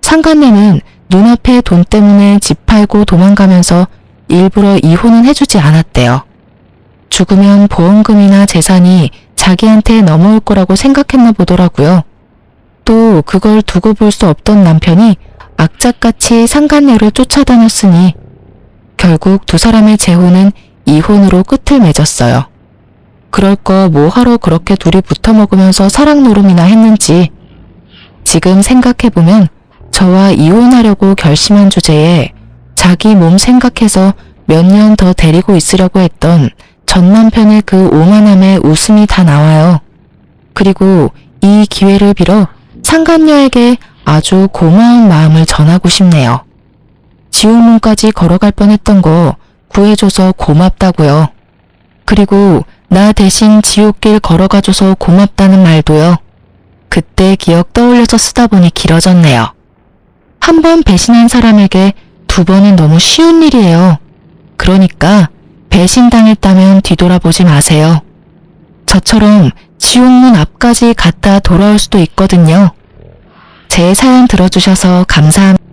상간녀는 눈앞에 돈 때문에 집 팔고 도망가면서 일부러 이혼은 해주지 않았대요. 죽으면 보험금이나 재산이 자기한테 넘어올 거라고 생각했나 보더라고요. 또 그걸 두고 볼 수 없던 남편이 악착같이 상간녀를 쫓아다녔으니 결국 두 사람의 재혼은 이혼으로 끝을 맺었어요. 그럴 거 뭐하러 그렇게 둘이 붙어먹으면서 사랑 노름이나 했는지. 지금 생각해보면 저와 이혼하려고 결심한 주제에 자기 몸 생각해서 몇 년 더 데리고 있으려고 했던 전 남편의 그 오만함에 웃음이 다 나와요. 그리고 이 기회를 빌어 상간녀에게 아주 고마운 마음을 전하고 싶네요. 지옥문까지 걸어갈 뻔했던 거 구해줘서 고맙다고요. 그리고 나 대신 지옥길 걸어가줘서 고맙다는 말도요. 그때 기억 떠올려서 쓰다 보니 길어졌네요. 한 번 배신한 사람에게 두 번은 너무 쉬운 일이에요. 그러니까 배신당했다면 뒤돌아보지 마세요. 저처럼 지옥문 앞까지 갔다 돌아올 수도 있거든요. 제 사연 들어주셔서 감사합니다.